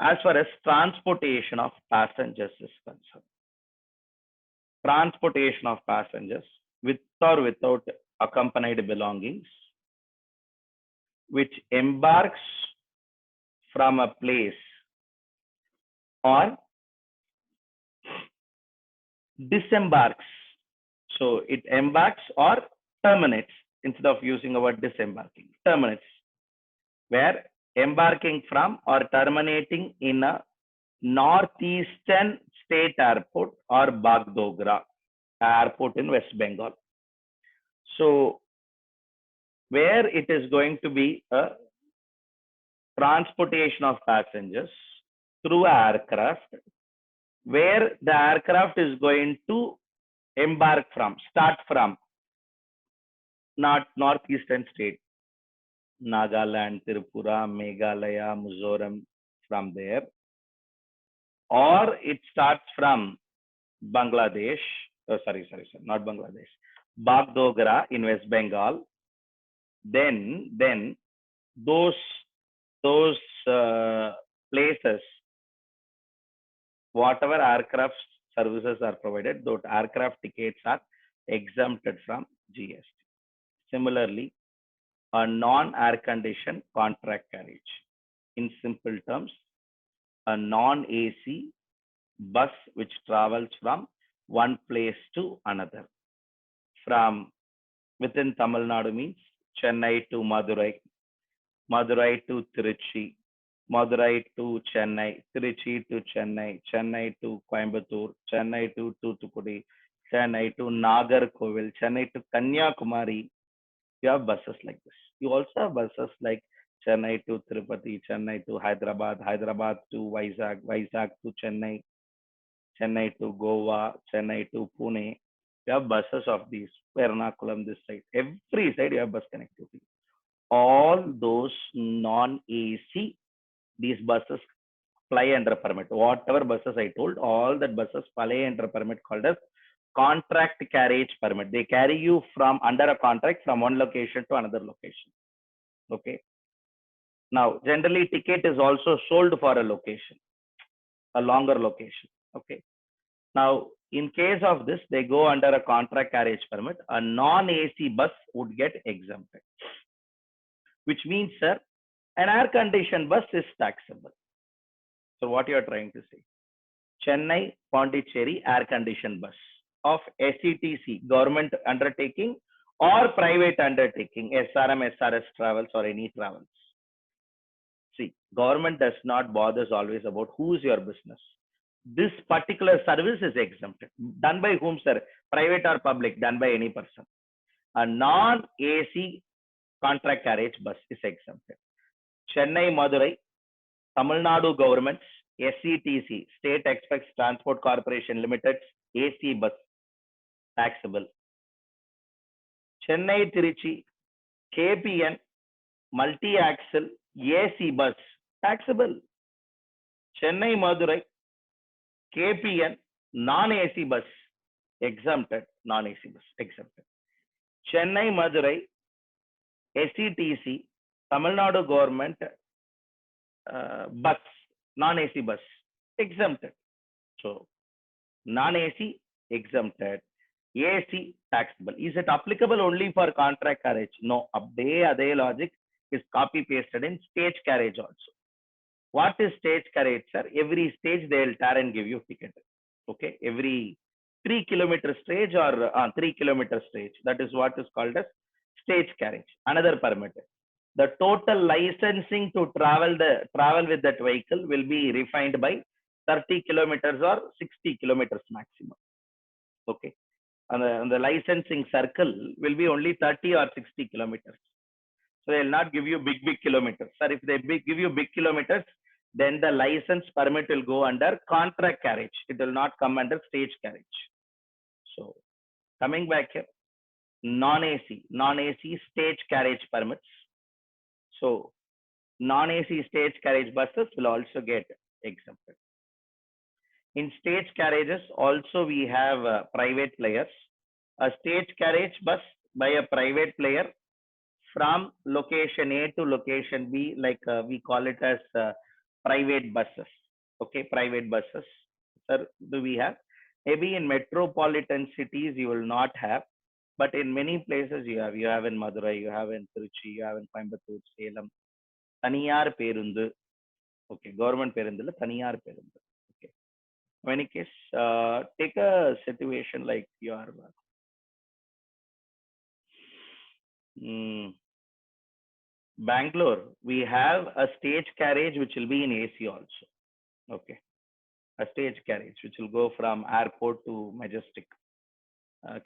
as far as transportation of passengers is concerned, transportation of passengers with or without accompanied belongings, which embarks from a place or disembarks. So it embarks or terminates, instead of using a word disembarking, terminates, where embarking from or terminating in a northeastern state airport or Bagdogra airport in West Bengal. So where it is going to be a transportation of passengers through aircraft, where the aircraft is going to embark from, start from, not northeastern state, Nagaland, Tripura, Meghalaya, Mizoram, from there, or it starts from Bangladesh, not Bangladesh, Bagdogra in West Bengal. Then those places, whatever aircraft services are provided, those aircraft tickets are exempted from GST. Similarly, a non-air conditioned contract carriage. In simple terms, a non-AC bus which travels from one place to another. From within Tamil Nadu means Chennai to Madurai, Madurai to Trichy, Madurai to Chennai, Trichy to Chennai, Chennai to Coimbatore, Chennai to Thoothukudi, Chennai to Nagarkovil, Chennai to Kanyakumari. You have buses like this. You also have buses like Chennai to Tirupati, Chennai to Hyderabad, Hyderabad to Vizag, Vizag to Chennai, Chennai to Goa, Chennai to Pune. You have buses of these, Ernakulam this side. Every side you have bus connectivity. All those non-AC, these buses fly under permit. Whatever buses I told, all that buses fly under permit called as contract carriage permit. They carry you from under a contract from one location to another location. Okay. Now, generally, ticket is also sold for a location, a longer location. Okay. Now, in case of this, they go under a contract carriage permit. A non-AC bus would get exempted, which means, sir, an air-conditioned bus is taxable. So, what you are trying to say? Chennai Pondicherry air-conditioned bus of SETC, government undertaking or private undertaking, SRM, SRS travels or any travels. See, government does not bother always about who's your business. This particular service is exempted. Done by whom, sir? Private or public? Done by any person. A non-AC contract carriage bus is exempted. Chennai, Madurai, Tamil Nadu government's SETC, State Express Transport Corporation Limited, AC bus, taxable. Chennai, Trichy, KPN, multi-axle, AC bus, taxable. Chennai, Madurai, KPN, non-AC bus, exempted, non-AC bus, exempted. Chennai, Madurai, SETC, Tamil Nadu government bus, non-AC bus, exempted. So, non-AC, exempted. AC, taxable. Is it applicable only for contract carriage? No. Abde logic is copy pasted in stage carriage also. What is stage carriage, sir? Every stage they will tear and give you ticket. Okay, every 3 kilometer stage or 3 kilometer stage. That is what is called as stage carriage. Another permit. The total licensing to travel with that vehicle will be refined by 30 kilometers or 60 kilometers maximum. Okay, and the licensing circle will be only 30 or 60 kilometers. So they will not give you big kilometers. Sir, if they give you big kilometers, then the license permit will go under contract carriage. It will not come under stage carriage. So coming back here, non-AC stage carriage permits. So non-AC stage carriage buses will also get exempted. In stage carriages, also we have private players. A stage carriage bus by a private player from location A to location B, like we call it as private buses. Okay, private buses. Sir, do we have? Maybe in metropolitan cities you will not have, but in many places you have. You have in Madurai, you have in Trichy, you have in Coimbatore, Salem. Taniyar Perundu. Okay, government Perundu, Taniyar Perundu. Okay. In any case, take a situation like your Bangalore. We have a stage carriage which will be in AC also. Okay, a stage carriage which will go from airport to Majestic,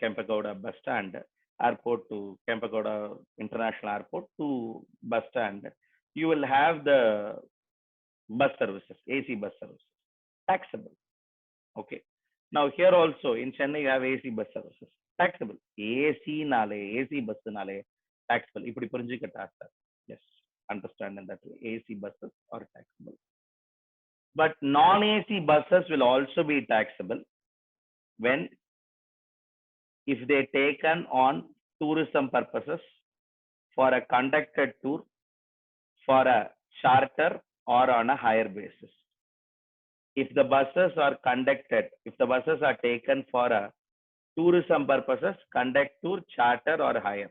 Kempegowda bus stand, airport to Kempegowda International Airport to bus stand. You will have the bus services, AC bus services, taxable. Okay. Now here also in Chennai you have AC bus services, taxable. AC bus nale taxable. Ipdi purinjikata sir. Yes, understand in that way. AC buses are taxable. But non-AC buses will also be taxable when if they taken on tourism purposes, for a conducted tour, for a charter or on a hire basis. If the buses are conducted, if the buses are taken for a tourism purposes, conduct tour, charter or hire.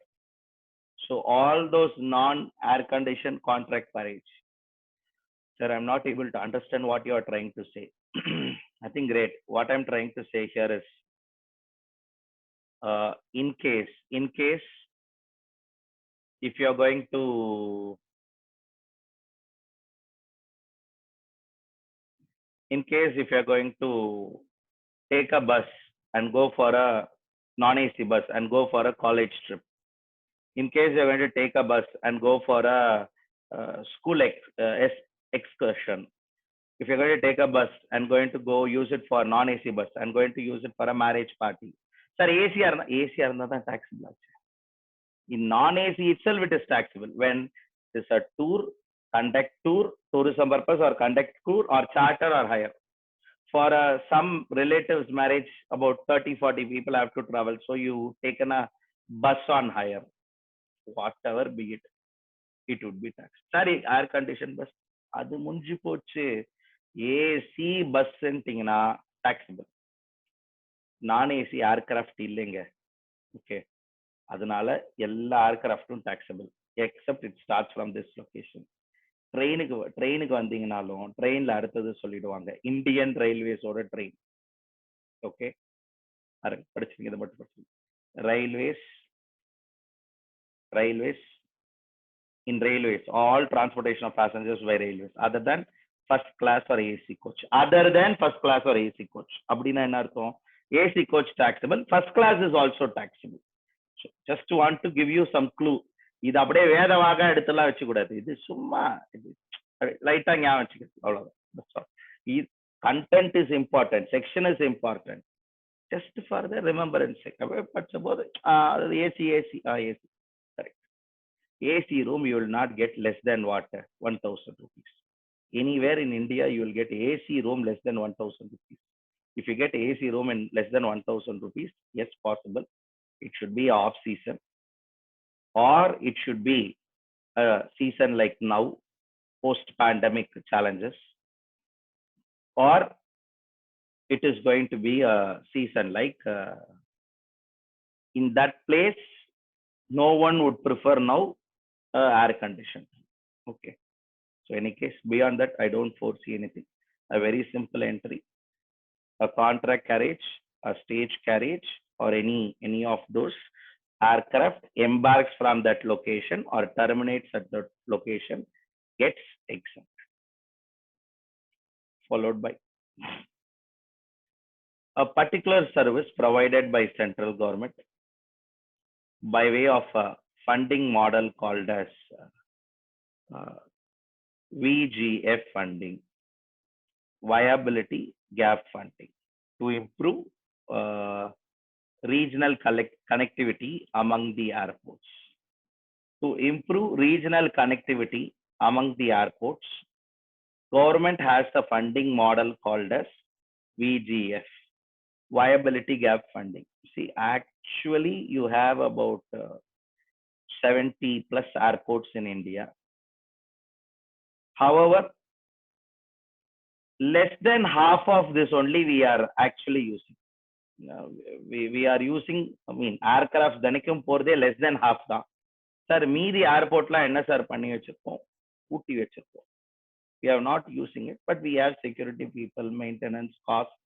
So all those non-air conditioned contract carriage. Sir, I'm not able to understand what you are trying to say. I think great. What I'm trying to say here is, in case, if you are going to, if you are going to take a bus and go for a non-AC bus and go for a college trip. In case you're going to take a bus and go for a school excursion, if you're going to take a bus and going to go use it for non-AC bus and going to use it for a marriage party, sir, AC are not taxable. In non-AC itself, it is taxable when it's a tour, conduct tour, tourism purpose, or conduct tour, or charter or hire. For some relatives' marriage, about 30-40 people have to travel. So you taken a bus on hire, whatever be it. it would be taxed. Sorry, air conditioned bus. அது முடிஞ்சு போச்சு. AC பஸ்ன்ட்டீங்கன்னா taxable. நான் AC aircraft இல்லைங்க. Okay, அதனால எல்லா ஏர்கிராஃப்டும் taxable except it starts from this location. ட்ரெயினுக்கு வந்தீங்கனாலும் ட்ரெயின்ல அடுத்தது சொல்லிடுவாங்க இந்தியன் ரயில்வேஸோட ட்ரெயின். ஓகே, படிச்சிருங்க, இதை மட்டும் படிச்சிருங்க. railways in railways all transportation of passengers by railways other than first class or AC coach. Other than first class or AC coach அப்படின்னா என்ன அர்த்தம்? AC coach taxable, first class is also taxable. So just want to give you some clue. இது அப்படியே வேதவாக எடுத்துலாம் வச்சுக்கூடாது. இது சும்மா லைட்டா ஞாபகம் வச்சுக்கிறது, அவ்வளவுதான். Content is important, section is important, just for the remembrance sake. படிச்சபோது AC correct. AC room you will not get less than what 1,000 rupees. Anywhere in India you will get AC room less than 1,000 rupees. If you get AC room in less than 1,000 rupees, yes, possible. It should be off season, or it should be a season like now, post pandemic challenges, or it is going to be a season like in that place no one would prefer now air conditioned. Okay, so any case beyond that I don't foresee anything. A very simple entry, a contract carriage, a stage carriage, or any of those aircraft embarks from that location or terminates at that location gets exempt, followed by a particular service provided by central government by way of a funding model called as VGF funding, viability gap funding, to improve regional connectivity among the airports. To improve regional connectivity among the airports, government has a funding model called as VGF, viability gap funding. See, actually you have about 70 plus airports in India. However, less than half of this only we are actually using. We are using, I mean, aircraft தனிக்கும் போறதே less than half தான் sir. மீதி ஏர்போர்ட்லாம் என்ன sir பண்ணி வச்சிருக்கோம்? ஊட்டி வச்சிருக்கோம். We are not using it, but we have security people, maintenance cost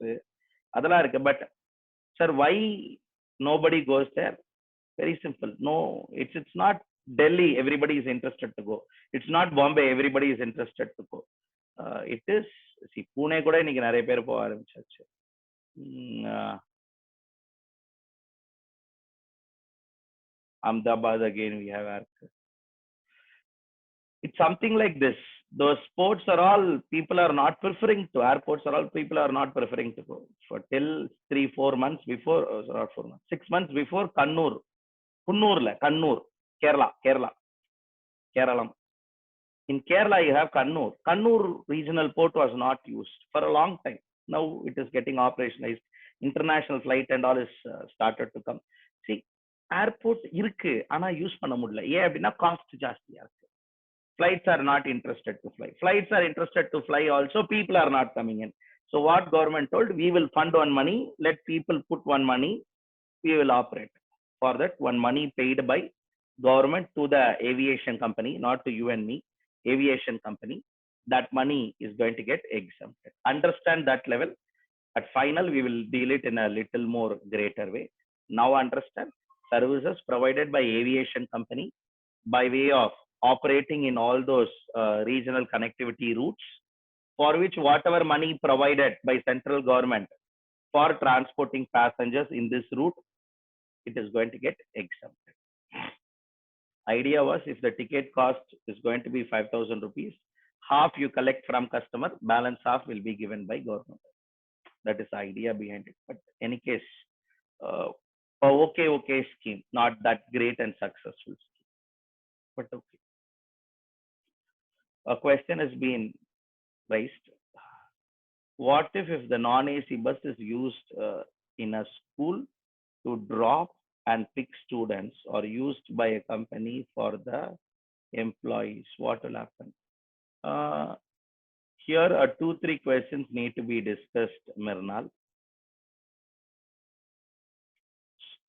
அதெல்லாம் இருக்கு. But sir, why nobody goes there? Very simple. No, it's not Delhi everybody is interested to go. It's not Bombay everybody is interested to go. It is, see, Pune கூட இன்னைக்கு நிறைய பேர் போக ஆரம்பிச்சாச்சு. Ahmedabad again we have aircraft. It's something like this. Those sports are all people are not preferring to. Airports are all people are not preferring to go. For till 3-4 months before, not 4 months, 6 months before, Kannur, Kerala. In Kerala, you have Kannur. Kannur regional port was not used for a long time. Now it is getting operationalized. International flight and all is started to come. See, airport இருக்கு, ஆனா use பண்ண முடியல. ஏன் அப்படின்னா cost ஜாஸ்தியா இருக்கு. Flights are not interested to fly. Flights are interested to fly also. People are not coming in. So what government told? We will fund one money. Let people put one money. We will operate. For that, one money paid by government to the aviation company, not to you and me. Aviation company. That money is going to get exempted. Understand that level. At final, we will deal it in a little more greater way. Now understand services provided by aviation company by way of operating in all those regional connectivity routes, for which whatever money provided by central government for transporting passengers in this route, it is going to get exempted. Idea was, if the ticket cost is going to be 5,000 rupees, half you collect from customer, balance half will be given by government. That is the idea behind it. But any case, okay scheme, not that great and successful scheme, but okay. A question has been raised. What if the non-AC bus is used in a school to drop and pick students, or used by a company for the employees, what will happen? Here, 2-3 questions need to be discussed, Mirnal.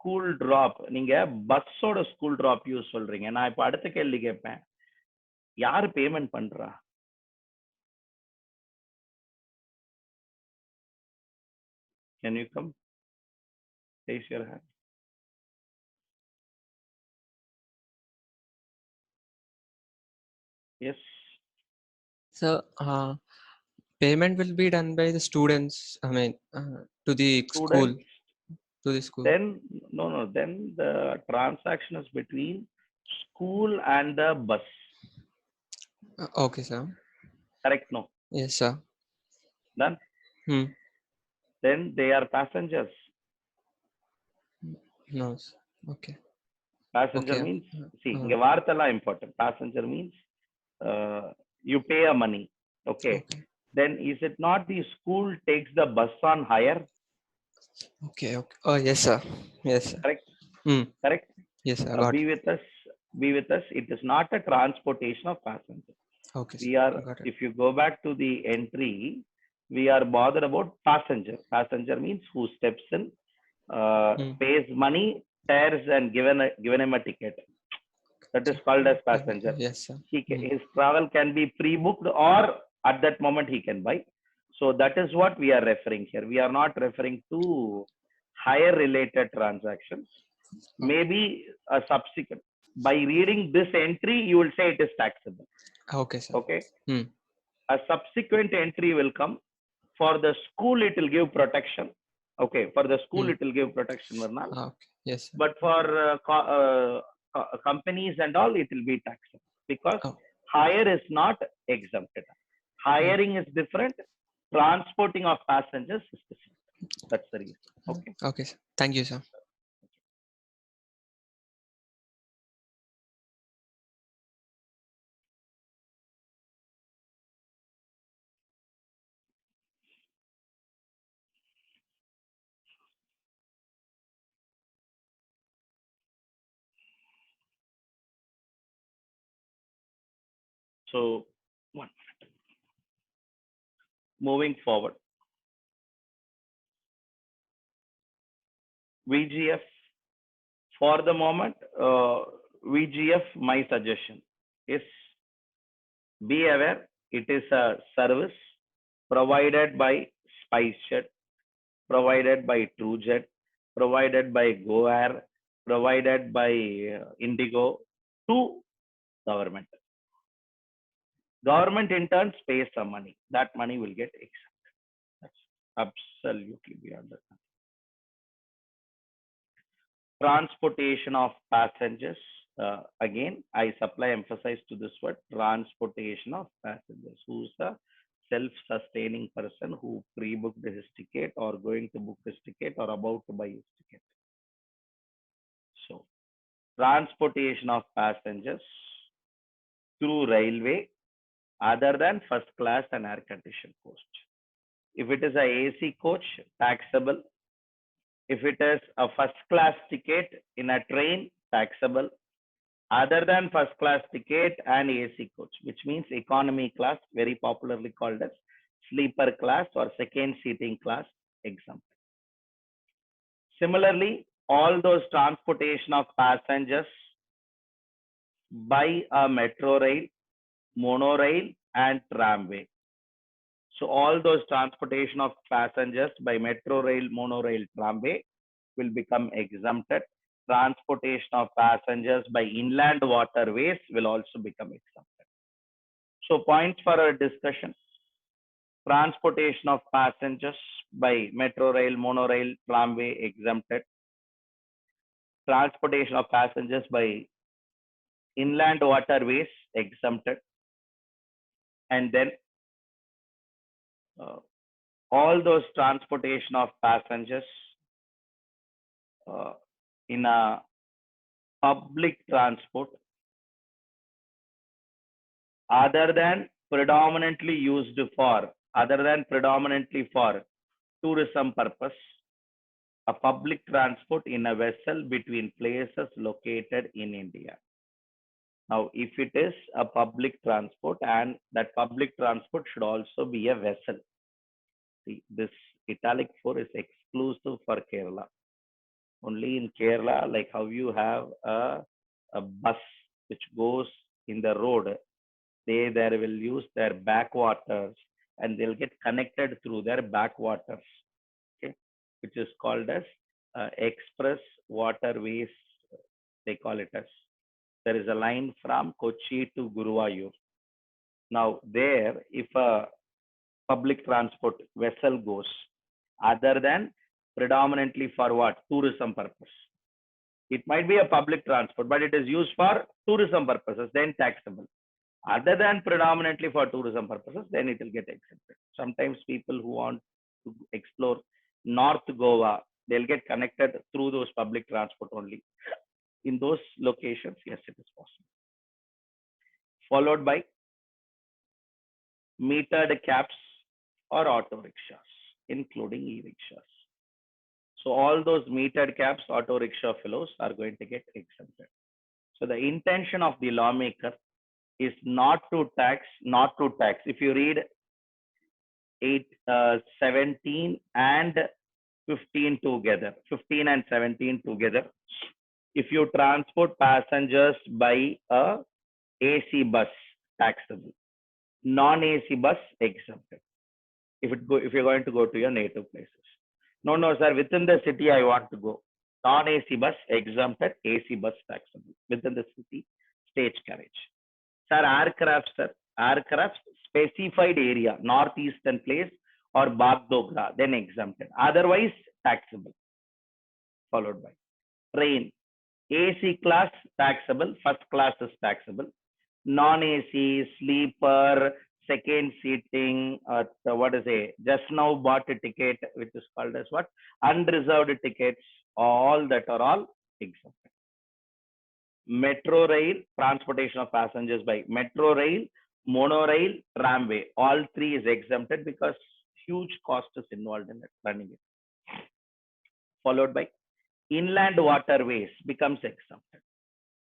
School drop, நீங்க பஸ்ஸோட school drop use சொல்றீங்க. நான் இப்ப அடுத்த கேள்வி கேட்பேன், யாரு payment பண்றா? Can you come? Raise your hand. Yes. So, payment will be done by the students. I mean, to the school. Students. To the school. Then then the transaction is between school and the bus. Okay, sir. Correct? No. Yes, sir. Done. Then they are passengers. No, sir. Okay. Passenger Okay. means, see, inga vaarthala important. Passenger means you pay a money. Okay. Then is it not the school takes the bus on hire? Okay. Okay. Oh, yes, sir. Yes, sir. Correct. Correct. Yes, sir. Got Be with us. Be with us. It is not a transportation of passengers. Okay. We are. If you go back to the entry, we are bothered about passenger. Passenger means who steps in, pays money, fares, and given him a ticket. That is called as passenger. Yes, sir. His travel can be pre-booked, or at that moment he can buy. So that is what we are referring here. We are not referring to hire related transactions. Maybe a subsequent. By reading this entry, you will say it is taxable. Okay, sir. Okay. A subsequent entry will come. For the school, it will give protection. Okay. For the school, it will give protection. Okay. Yes, sir. But for companies and all, it will be taxable, because hire is not exempted. Hiring is different. Transporting of passengers is different. That's the reason. Okay. Okay, sir. Thank you, sir. So, 1 minute. Moving forward. VGF, for the moment, VGF, my suggestion is, be aware, it is a service provided by SpiceJet, provided by TrueJet, provided by GoAir, provided by Indigo to government. Government in turn pays some money. That money will get exempted. That's absolutely beyond the country. Transportation of passengers. Again, I emphasize to this word, transportation of passengers. Who's a self-sustaining person who pre-booked his ticket, or going to book his ticket, or about to buy his ticket. So, transportation of passengers through railway, other than first class and air conditioned coach. If it is a AC coach, taxable. If it is a first class ticket in a train, taxable. Other than first class ticket and AC coach, which means economy class, very popularly called as sleeper class or second seating class, exempted. Similarly, all those transportation of passengers by a metro rail, monorail, and tramway. So all those transportation of passengers by metro rail, monorail, tramway will become exempted. Transportation of passengers by inland waterways will also become exempted. So points for our discussion: transportation of passengers by metro rail, monorail, tramway, exempted. Transportation of passengers by inland waterways, exempted. And then all those transportation of passengers in a public transport, other than predominantly for tourism purpose, a public transport in a vessel between places located in India. Now, if it is a public transport and that public transport should also be a vessel. See, this italic 4 is exclusive for Kerala. Only in Kerala, like how you have a bus which goes in the road, they there will use their backwaters and they'll get connected through their backwaters, okay, which is called as express waterways. They call it as. There is a line from Kochi to Guruvayur. Now, there, if a public transport vessel goes, other than predominantly for what? Tourism purpose. It might be a public transport, but it is used for tourism purposes, then taxable. Other than predominantly for tourism purposes, then it will get exempted. Sometimes people who want to explore North Goa, they'll get connected through those public transport only. In those locations, yes, it is possible. Followed by metered cabs or auto rickshaws, including e-rickshaws. So all those metered cabs, auto rickshaw fellows are going to get exempted. So the intention of the lawmaker is not to tax. If you read 17 and 15 together, 15 and 17 together, if you transport passengers by a AC bus, taxable. Non-AC bus, exempted. If you're going to go to your native places. No, sir, within the city I want to go. Non-AC bus, exempted. AC bus, taxable. Within the city, stage carriage. Sir, aircraft, specified area, northeastern place or Bagdogra, then exempted. Otherwise, taxable. Followed by train. AC class, taxable. First class is taxable. Non-AC, sleeper, second seating, just now bought a ticket, which is called as what? Unreserved tickets, all that are all exempted. Metro rail, transportation of passengers by metro rail, monorail, tramway, all three is exempted because huge cost is involved in it, running it. Followed by inland waterways becomes exempted.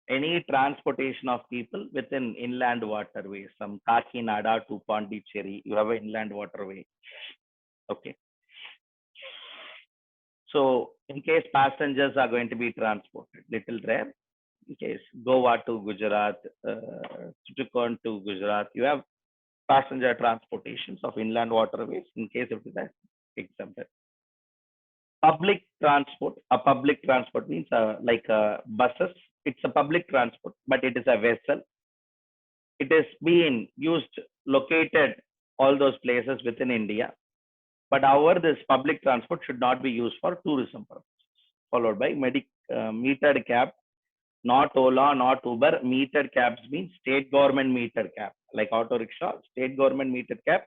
Any transportation of people within inland waterways, from Kakinada to Pondicherry, you have an inland waterway. Okay. So in case passengers are going to be transported, little rare. In case Goa to Gujarat, Chittagong to Gujarat, you have passenger transportations of inland waterways. In case of that, exempted. Public transport. A public transport means like buses. It's a public transport, but it is a vessel. It is being used, located all those places within India. But however, this public transport should not be used for tourism purposes. Followed by metered cab, not Ola, not Uber. Metered cabs means state government metered cab, like auto rickshaw, state government metered cab,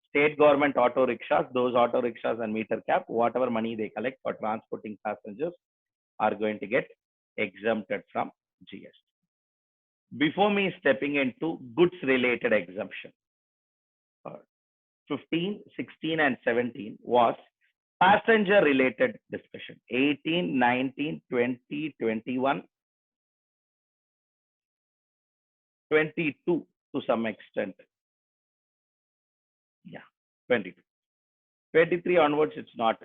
state government auto rickshaws. Those auto rickshaws and meter cab, whatever money they collect for transporting passengers, are going to get exempted from GST. Before me stepping into goods related exemption, 15, 16 and 17 was passenger related discussion. 18, 19, 20, 21, 22 to some extent. Yeah, 22. 23 onwards, it's not.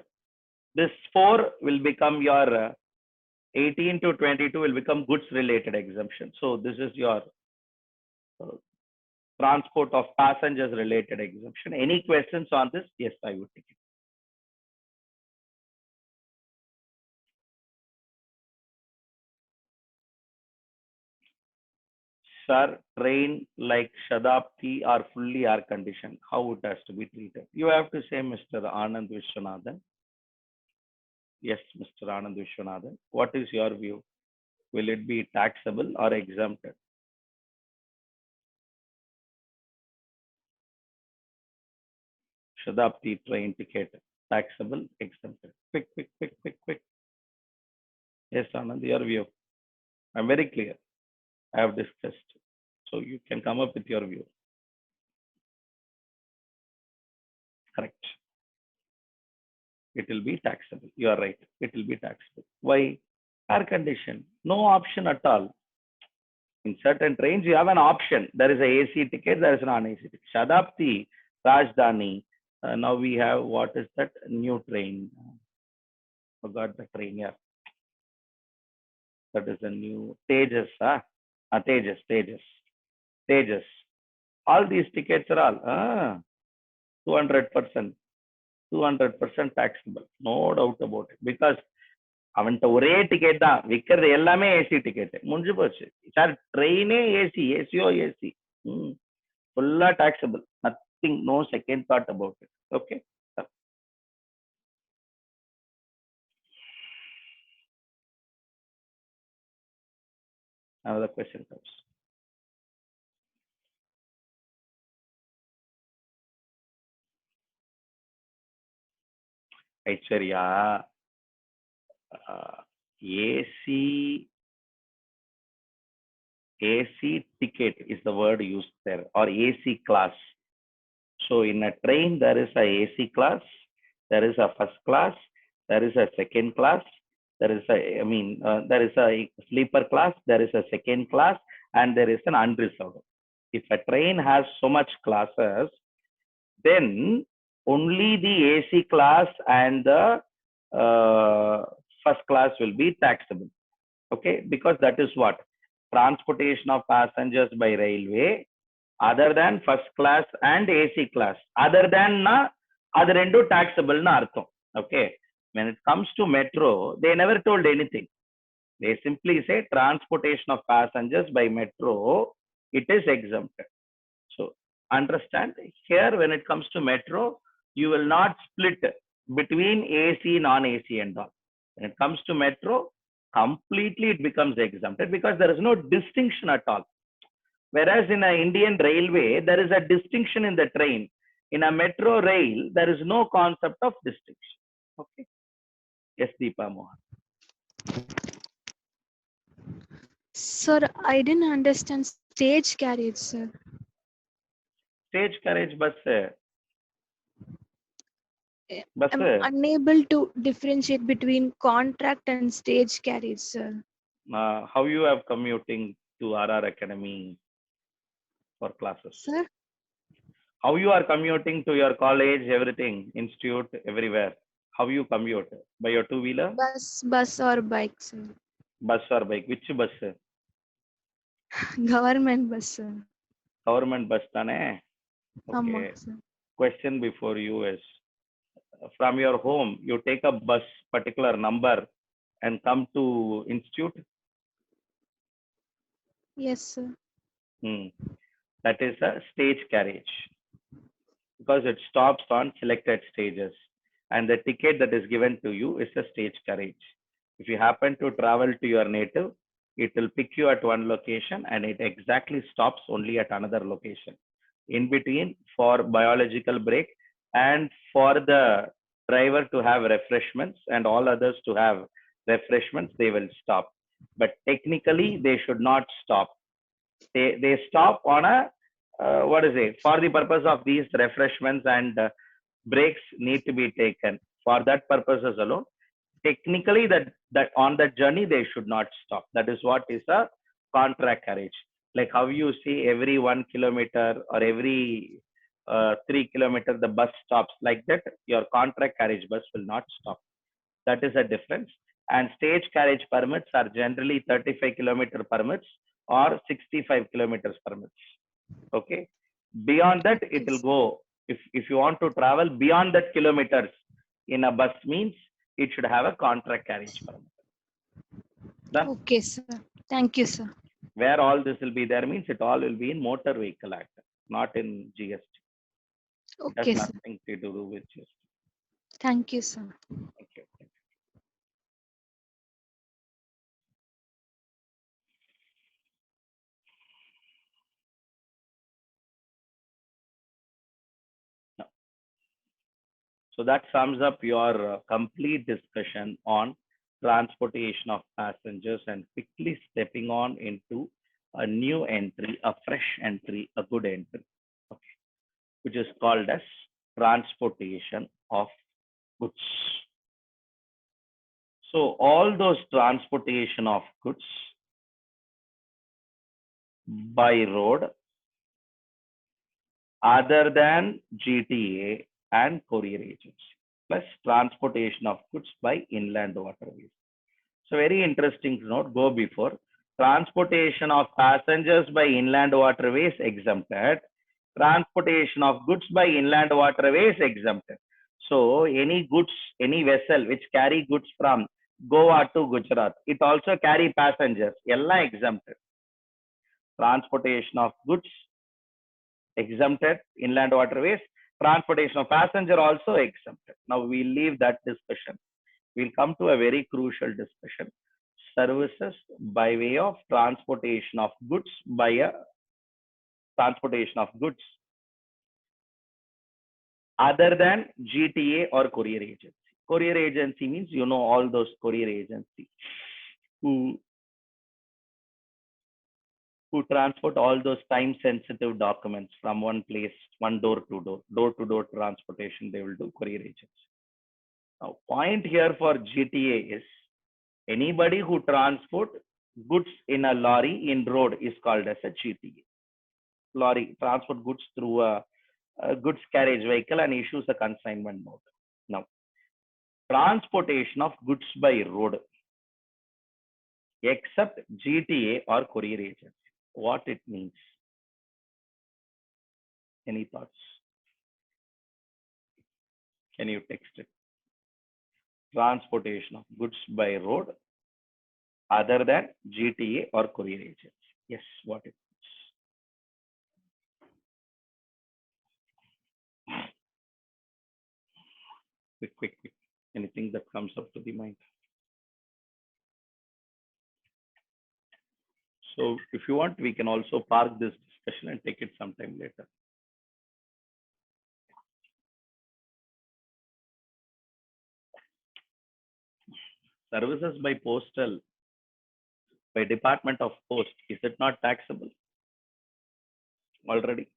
This 4 will become your 18 to 22 will become goods related exemption. So this is your transport of passengers related exemption. Any questions on this? Yes, I would take it. Sir, train like Shatabdi are fully air conditioned. How it has to be treated? You have to say Mr. Anand Vishwanathan. Yes, Mr. Anand Vishwanathan. What is your view? Will it be taxable or exempted? Shatabdi train ticket, taxable, exempted. Quick. Yes, Anand, your view. I'm very clear. I have discussed. So you can come up with your view. Correct. It will be taxable. You are right. It will be taxable. Why? Air condition. No option at all. In certain trains, you have an option. There is a AC ticket, there is an non-AC ticket. Shadapti, Rajdhani. Now we have, what is that new train? Forgot the train, yeah. That is a new Tejas, Tejas. All these tickets are all 200%, 200% taxable. No doubt about it. Because அவன்கிட்ட ஒரே ticket தான் விற்கிறது, எல்லாமே AC ticket. முடிஞ்சு போச்சு sir. ட்ரெயினே AC, ஏசியோ AC, ஃபுல்லா taxable. Nothing, no second thought about it. Okay. Another question comes. Aishwarya, AC ticket is the word used there, or AC class. So in a train, there is a AC class, there is a first class, there is a second class, there is a, there is a sleeper class, there is a second class, and there is an unreserved. If a train has so much classes, then only the AC class and the first class will be taxable. Okay, because that is what? Transportation of passengers by railway other than first class and AC class. Other than na, other rendu taxable na artham. Okay. When it comes to metro, they never told anything. They simply say transportation of passengers by metro, it is exempted. So understand here, when it comes to metro, you will not split between AC, non-AC and all. When it comes to metro, completely it becomes exempted because there is no distinction at all. Whereas in an Indian railway, there is a distinction in the train. In a metro rail, there is no concept of distinction. Okay. Yes, Deepa Mohan. Sir, I didn't understand stage carriage, sir. Stage carriage bus. I'm unable to differentiate between contract and stage carriage, sir. How you have commuting to RR Academy for classes? Sir? How you are commuting to your college, everything, institute, everywhere? How you commute? By your two-wheeler? Bus or bike, sir. Bus or bike? Which bus? Government bus, sir. Government bus, tane? Okay. Sir. Question before you is, from your home, you take a bus, particular number, and come to institute? Yes, sir. That is a stage carriage, because it stops on selected stages, and the ticket that is given to you is a stage carriage. If you happen to travel to your native, it will pick you at one location and it exactly stops only at another location. In between, for biological break and for the driver to have refreshments and all others to have refreshments, they will stop. But technically, they should not stop. They stop on a what is it? For the purpose of these refreshments and breaks need to be taken. For that purposes alone, technically that on that journey they should not stop. That is what is a contract carriage. Like how you see every 1 kilometer or every 3 kilometers the bus stops, like that your contract carriage bus will not stop. That is a difference. And stage carriage permits are generally 35 kilometer permits or 65 kilometers permits. Okay. Beyond that, it will go. If you want to travel beyond that kilometers in a bus, means it should have a contract carriage permit. Done? Okay, sir. Thank you, sir. Where all this will be there means it all will be in Motor Vehicle Act, not in GST. Okay, it has sir. nothing to do with GST. Thank you, sir. Thank you. So that sums up your complete discussion on transportation of passengers, and quickly stepping on into a new entry, a fresh entry, a good entry, okay, which is called as transportation of goods. So all those transportation of goods by road other than GTA and courier agency, plus transportation of goods by inland waterways. So very interesting to note, go before. Transportation of passengers by inland waterways exempted. Transportation of goods by inland waterways exempted. So any goods, any vessel which carry goods from Goa to Gujarat, it also carry passengers, ella exempted. Transportation of goods exempted, inland waterways. Transportation of passenger also exempted. Now we leave that discussion. We'll come to a very crucial discussion. Services by way of transportation of goods by a transportation of goods other than GTA or courier agency. Courier agency means, you know, all those courier agency who transport all those time sensitive documents from one place, one door to door transportation, they will do courier agency. Now, point here for GTA is anybody who transport goods in a lorry in road is called as a GTA. Lorry transport goods through a goods carriage vehicle and issues a consignment note. Now, transportation of goods by road except GTA or courier agency. What it means? Any thoughts? Can you text it? Transportation of goods by road other than GTA or courier agency. Yes, what it means? Quick. Anything that comes up to the mind. So if you want, we can also park this discussion and take it sometime later. Services by postal, by Department of Post, is it not taxable already?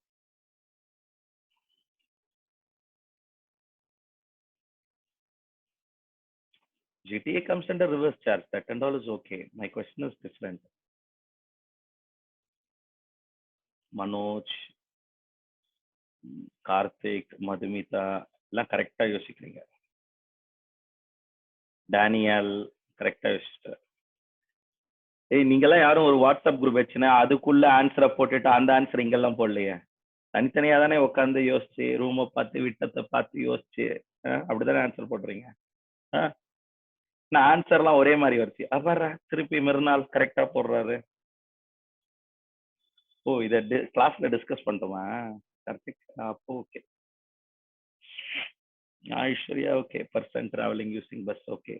GTA comes under reverse charge, that and all is okay. My question is different. Manoj, Karthik, Madhumita, எல்லாம் கரெக்டா யோசிக்கிறீங்க. Daniel கரெக்டா யோசிச்சார். நீங்கெல்லாம் யாரும் ஒரு WhatsApp group வச்சுன்னா அதுக்குள்ள ஆன்சரை போட்டுட்டு அந்த ஆன்சர் இங்கெல்லாம் போடலையே. தனித்தனியா தானே உட்காந்து யோசிச்சு ரூமை பார்த்து விட்டத்தை பார்த்து யோசிச்சு அப்படித்தானே ஆன்சர் போடுறீங்க. நான் ஆன்சர்லாம் ஒரே மாதிரி வருச்சு. அப்புறம் திருப்பி மறுநாள் கரெக்டா போடுறாரு. ஓ, இதை கிளாஸ்ல டிஸ்கஸ் பண்ணிட்டோமா? கார்த்திக், அப்போ okay. Aishwarya okay. Person travelling using bus okay.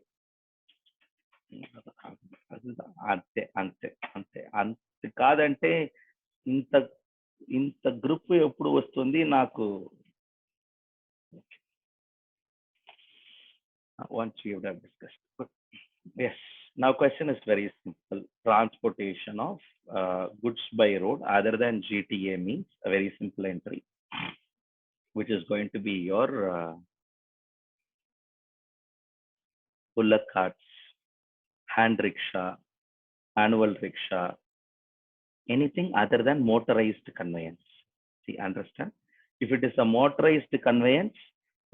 అంతే అంతే అంతే అంతే కాదంటే ఇంత ఇంత గ్రూప్ ఎప్పుడు వస్తుంది నాకు? once you have discussed. Yes, now question is very simple. Transportation of goods by road other than GTA means a very simple entry, which is going to be your bullock carts, hand rickshaw, annual rickshaw, anything other than motorized conveyance. See, understand? If it is a motorized conveyance,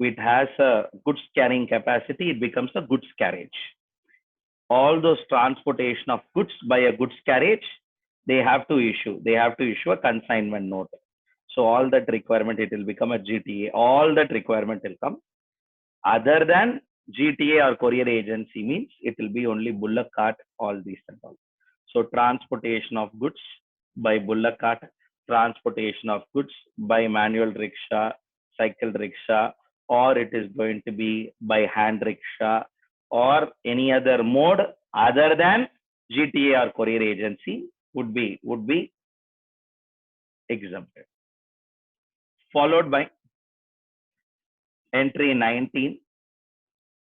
it has a goods carrying capacity, it becomes a goods carriage. All those transportation of goods by a goods carriage, they have to issue a consignment note. So all that requirement, it will become a GTA. All that requirement will come. Other than GTA or courier agency means it will be only bullock cart, all these and all. So transportation of goods by bullock cart, transportation of goods by manual rickshaw, cycle rickshaw, or it is going to be by hand rickshaw or any other mode other than GTA or courier agency would be exempted. Followed by entry 19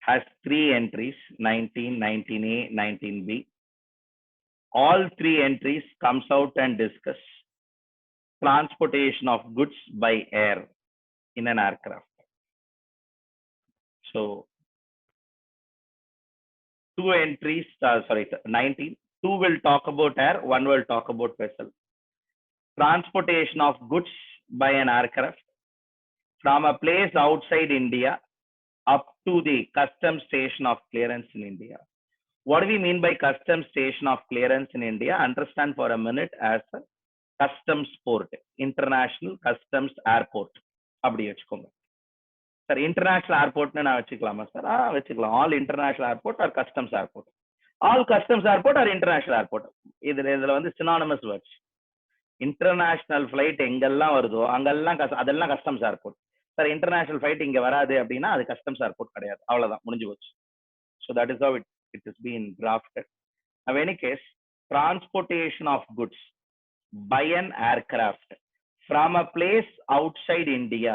has 3 entries, 19, 19A, 19B. All 3 entries comes out and discuss transportation of goods by air in an aircraft. So 2 entries, 19, 2 will talk about air, 1 will talk about vessel. transportation of goods by an aircraft from a place outside India up to the custom station of clearance in India. What do we mean by custom station of clearance in India? Understand for a minute as a customs port, international customs airport. அப்படி வச்சுக்கோங்க sir. International ஏர்போர்ட்னு நான் வச்சுக்கலாமா sir? வச்சுக்கலாம். All international airport are customs airport. All customs airport are international airport. இதுல வந்து synonymous words. International flight எங்கெல்லாம் வருதோ அங்கெல்லாம் அதெல்லாம் customs airport. Sir international flight இங்க வராது அப்படின்னா அது கஸ்டம்ஸ் ஏர்போர்ட் கிடையாது. அவ்வளவுதான், முடிஞ்சு போச்சு. So that is how it is being drafted. In any case, transportation of goods by an aircraft from a place outside India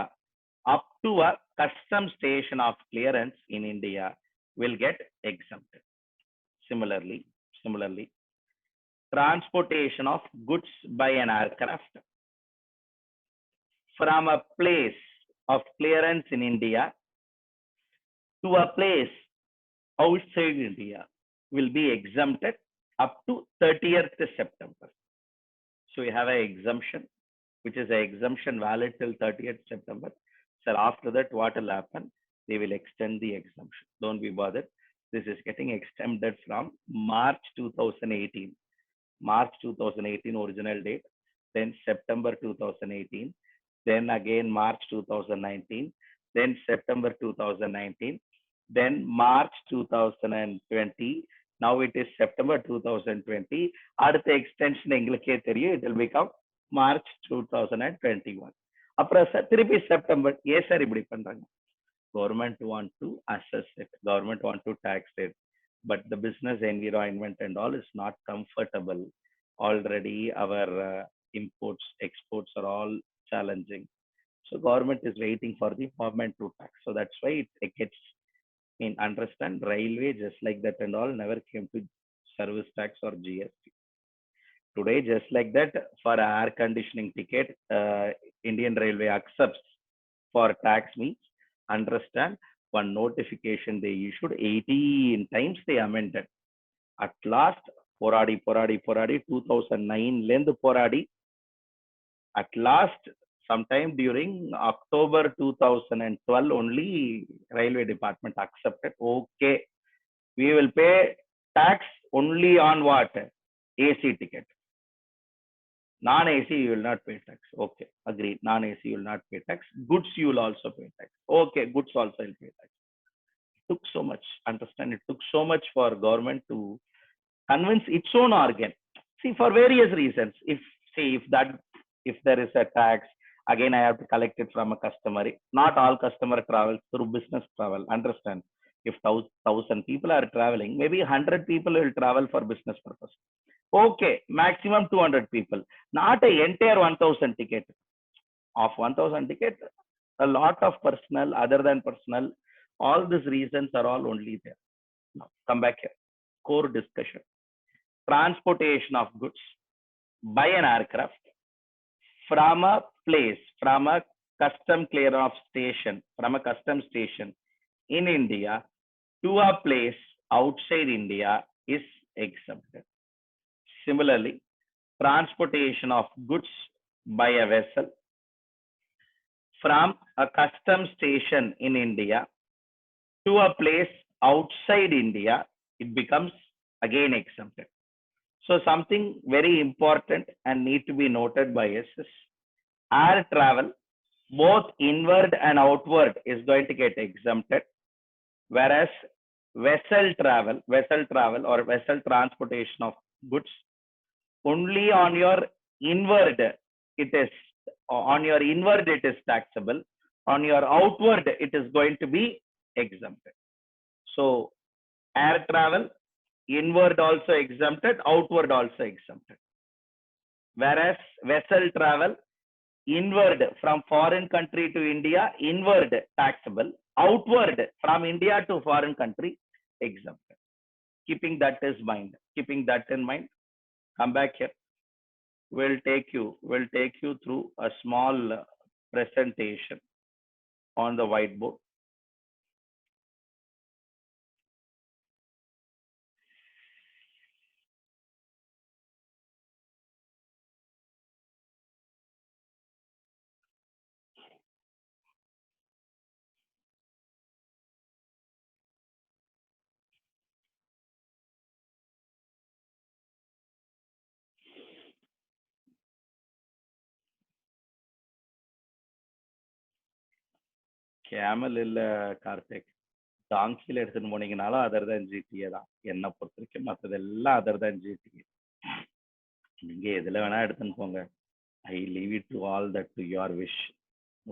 up to a custom station of clearance in India will get exempted. Similarly, transportation of goods by an aircraft from a place of clearance in India to a place outside India will be exempted up to 30th September. So we have an exemption, which is an exemption valid till 30th September. So after that, what will happen? They will extend the exemption. Don't be bothered. This is getting extended from March 2018. March 2018 original date, then September 2018, then again March 2019, then September 2019, then March 2020. Now it is September 2020. அடுத்த extension எங்களுக்கே தெரியும். it will become March 2021. அப்புறம் திருப்பி September. ஏன் sir இப்படி பண்றாங்க? Government want to assess it, government want to tax it, but the business environment and all is not comfortable. Already our imports, exports are all challenging. So government is waiting for the government to tax. So that's why it gets understand. Railway just like that and all never came to service tax or GST. Today just like that, for air conditioning ticket, Indian Railway accepts for tax means. Understand, one notification they issued 18 times they amended. At last poradi 2009 lend poradi, at last sometime during October 2012 only Railway Department accepted. Okay, we will pay tax only on what? AC ticket. Non-AC you will not pay tax. Okay, agreed. Non-AC you will not pay tax. Goods you will also pay tax. Okay, goods also will pay tax. It took so much. Understand, it took so much for government to convince its own organ. See, for various reasons. If there is a tax, again I have to collect it from a customer. Not all customer travels through business travel. Understand, if 1,000 people are traveling, maybe 100 people will travel for business purpose. Okay, maximum 200 people, not a entire 1,000 ticket. Of 1,000 ticket, a lot of personnel, other than personnel, all these reasons are all only there. Now come back here, core discussion. Transportation of goods by an aircraft from a place, from a custom clear off station, from a custom station in India to a place outside India is exempted. Similarly, transportation of goods by a vessel from a custom station in India to a place outside India, it becomes again exempted. So something very important and need to be noted by us is air travel, both inward and outward, is going to get exempted, whereas vessel travel or vessel transportation of goods, only on your inward it is taxable, on your outward it is going to be exempted. So air travel, inward also exempted, outward also exempted, whereas vessel travel, inward from foreign country to India, inward taxable, outward from India to foreign country exempted. Keeping that in mind, come back here. We'll take you through a small presentation on the whiteboard. Camel இல்ல கார்த்திக். டாங்கில எடுத்துன்னு போனீங்கனாலும் other தான் GTA தான். என்னை பொறுத்த வரைக்கும் மற்றதெல்லாம் other தான் GTA. நீங்க எதுல வேணா எடுத்துன்னு போங்க. I leave it to all that to your wish.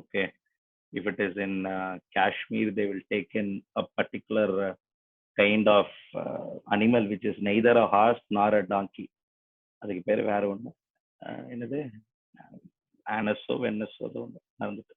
Okay. If it is in Kashmir, they will take in a particular kind of animal which is neither a horse nor a donkey. அதுக்கு பேர் வேற ஒண்ணு. என்னது ஆனஸோ வென்னஸோ ஒன்று நடந்துட்டு.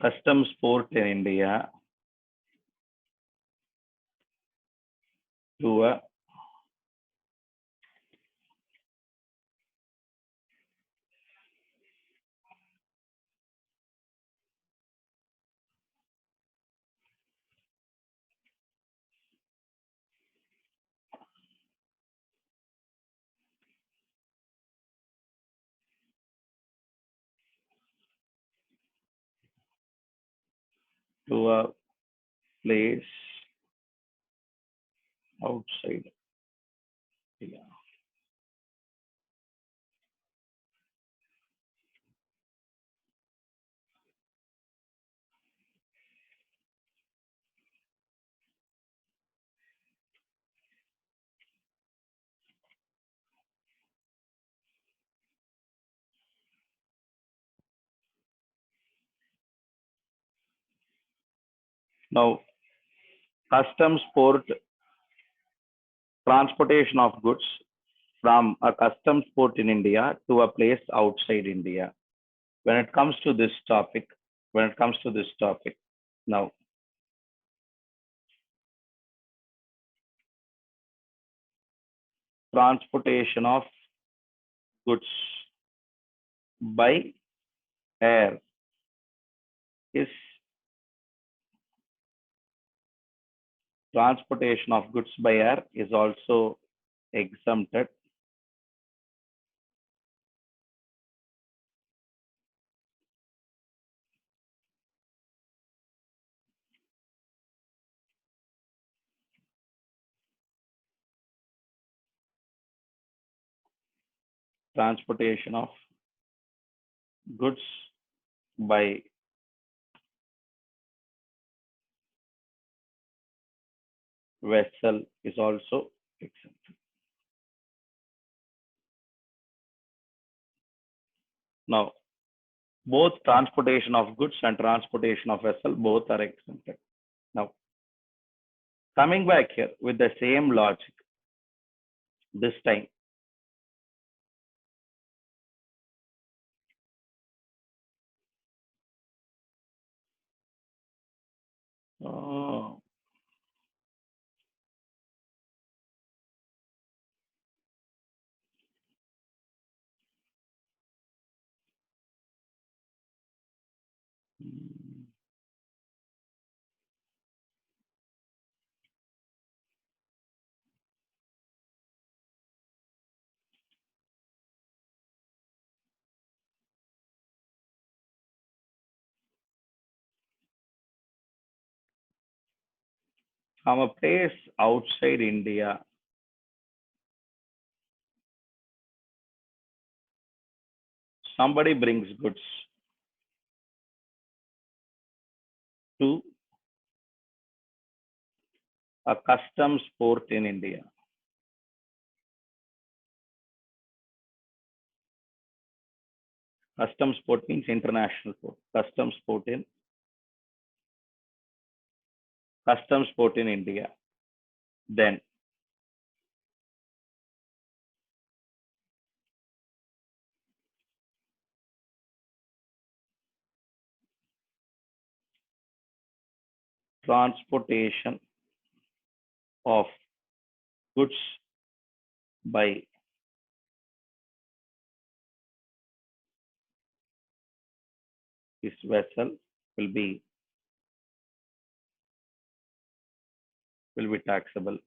Customs port in India to a place outside India. Now, customs port transportation of goods from a customs port in India to a place outside India. When it comes to this topic, now transportation of goods by air is transportation of goods by air is also exempted. Transportation of goods by vessel is also exempted. Now, both transportation of goods and transportation of vessel both are exempted. Now, coming back here with the same logic, this time from a place outside India, somebody brings goods to a customs port in India. Customs port means international port. Customs port in India. Then transportation of goods by this vessel will be taxable.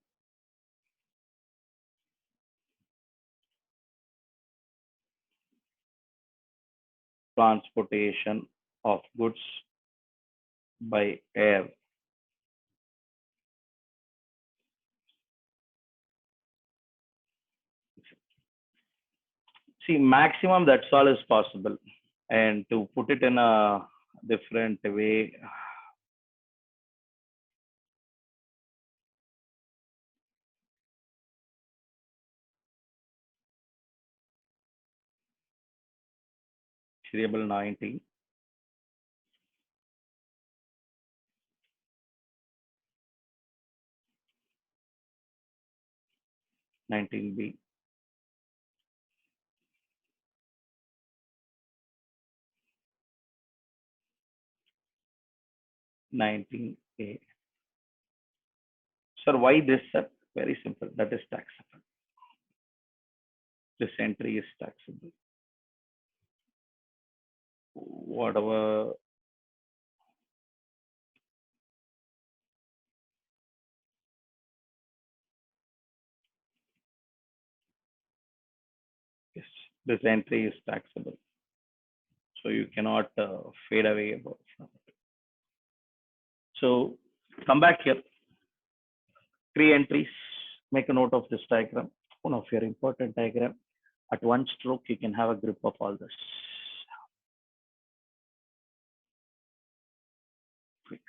Transportation of goods by air see maximum that's all is possible, and to put it in a different way, variable 19 19b 19a. Sir, why this, sir? Very simple. That is taxable. This entry is taxable. Whatever yes, this entry is taxable. So you cannot fade away about from it. So come back here. 3 entries. Make a note of this diagram. One of your important diagram. At one stroke, you can have a grip of all this. Quick.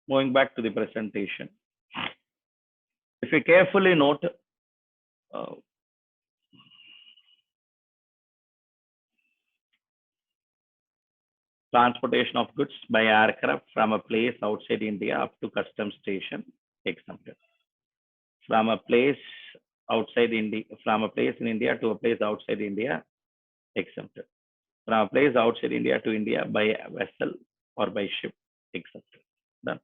Going back to the presentation. If you carefully note, uh, transportation of goods by aircraft from a place outside India up to customs station exempted. From a place outside India, from a place in India to a place outside India exempted. From a place outside India to India by vessel or by ship exempted. Done.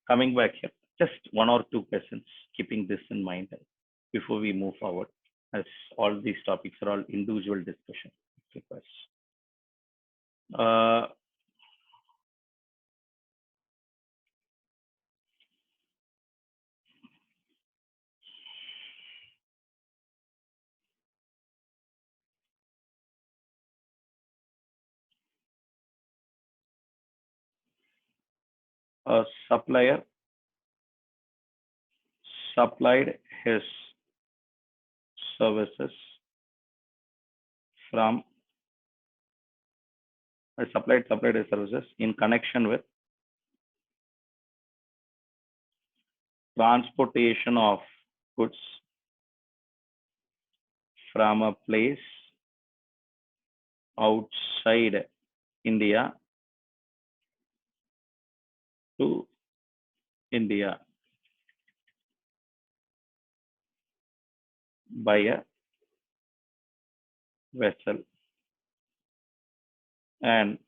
Coming back here, just 1 or 2 questions, keeping this in mind before we move forward, as all these topics are all individual discussion requests. A supplier supplied his services from supplied his services in connection with transportation of goods from a place outside India to India by a vessel and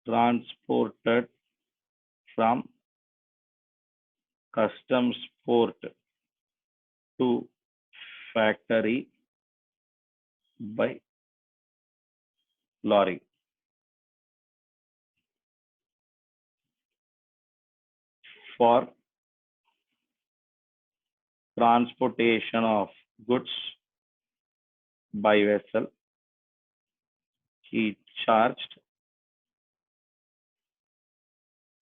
transported from customs port to factory by lorry. For transportation of goods by vessel, he charged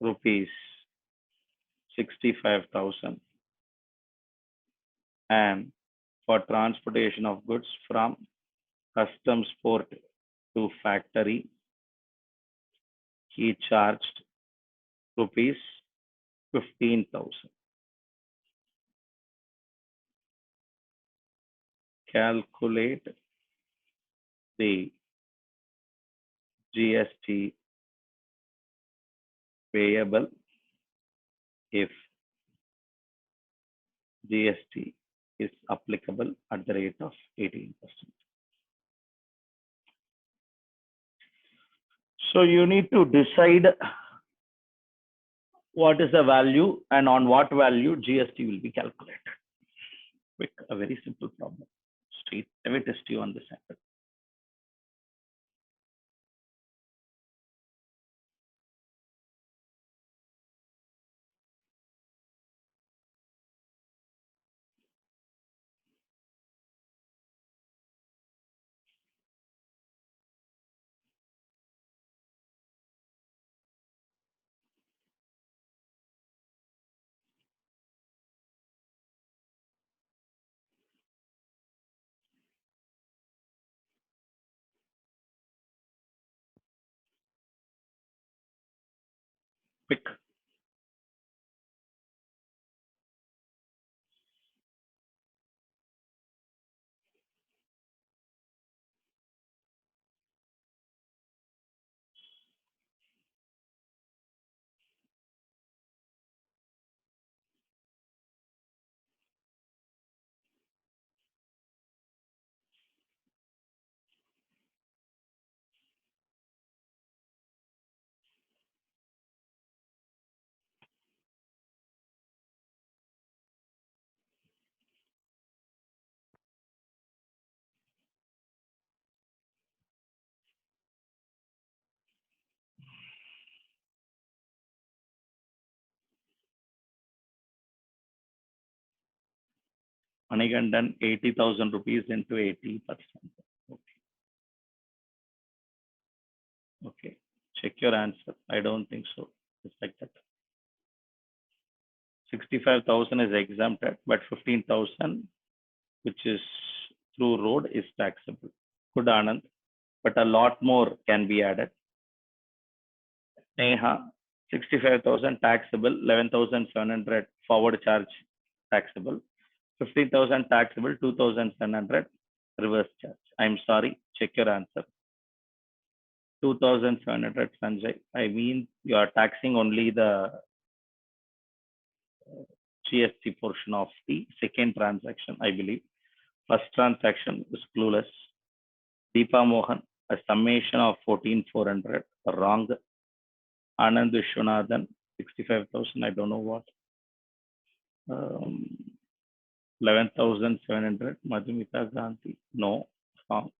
rupees 65,000, and for transportation of goods from customs port to factory, he charged rupees 15,000. Calculate the GST payable if GST is applicable at the rate of 18%. So you need to decide what is the value and on what value GST will be calculated. Quick, a very simple problem. Straight away test you on this angle. Quick. Manigandan 80,000 rupees into 80%. Okay. Okay. Check your answer. I don't think so. It's like that. 65,000 is exempted, but 15,000, which is through road, is taxable. Good, Anand. But a lot more can be added. Neha, 65,000 taxable, 11,700 forward charge taxable, 15,000 taxable, 2,700 reverse charge. I'm sorry, check your answer. 2,700, Sanjay. I mean, you are taxing only the GST portion of the second transaction, I believe. First transaction is clueless. Deepa Mohan, a summation of 14,400, wrong. Anand Vishwanathan, 65,000, I don't know what. 11,700, Madhumita Gandhi, no, wrong.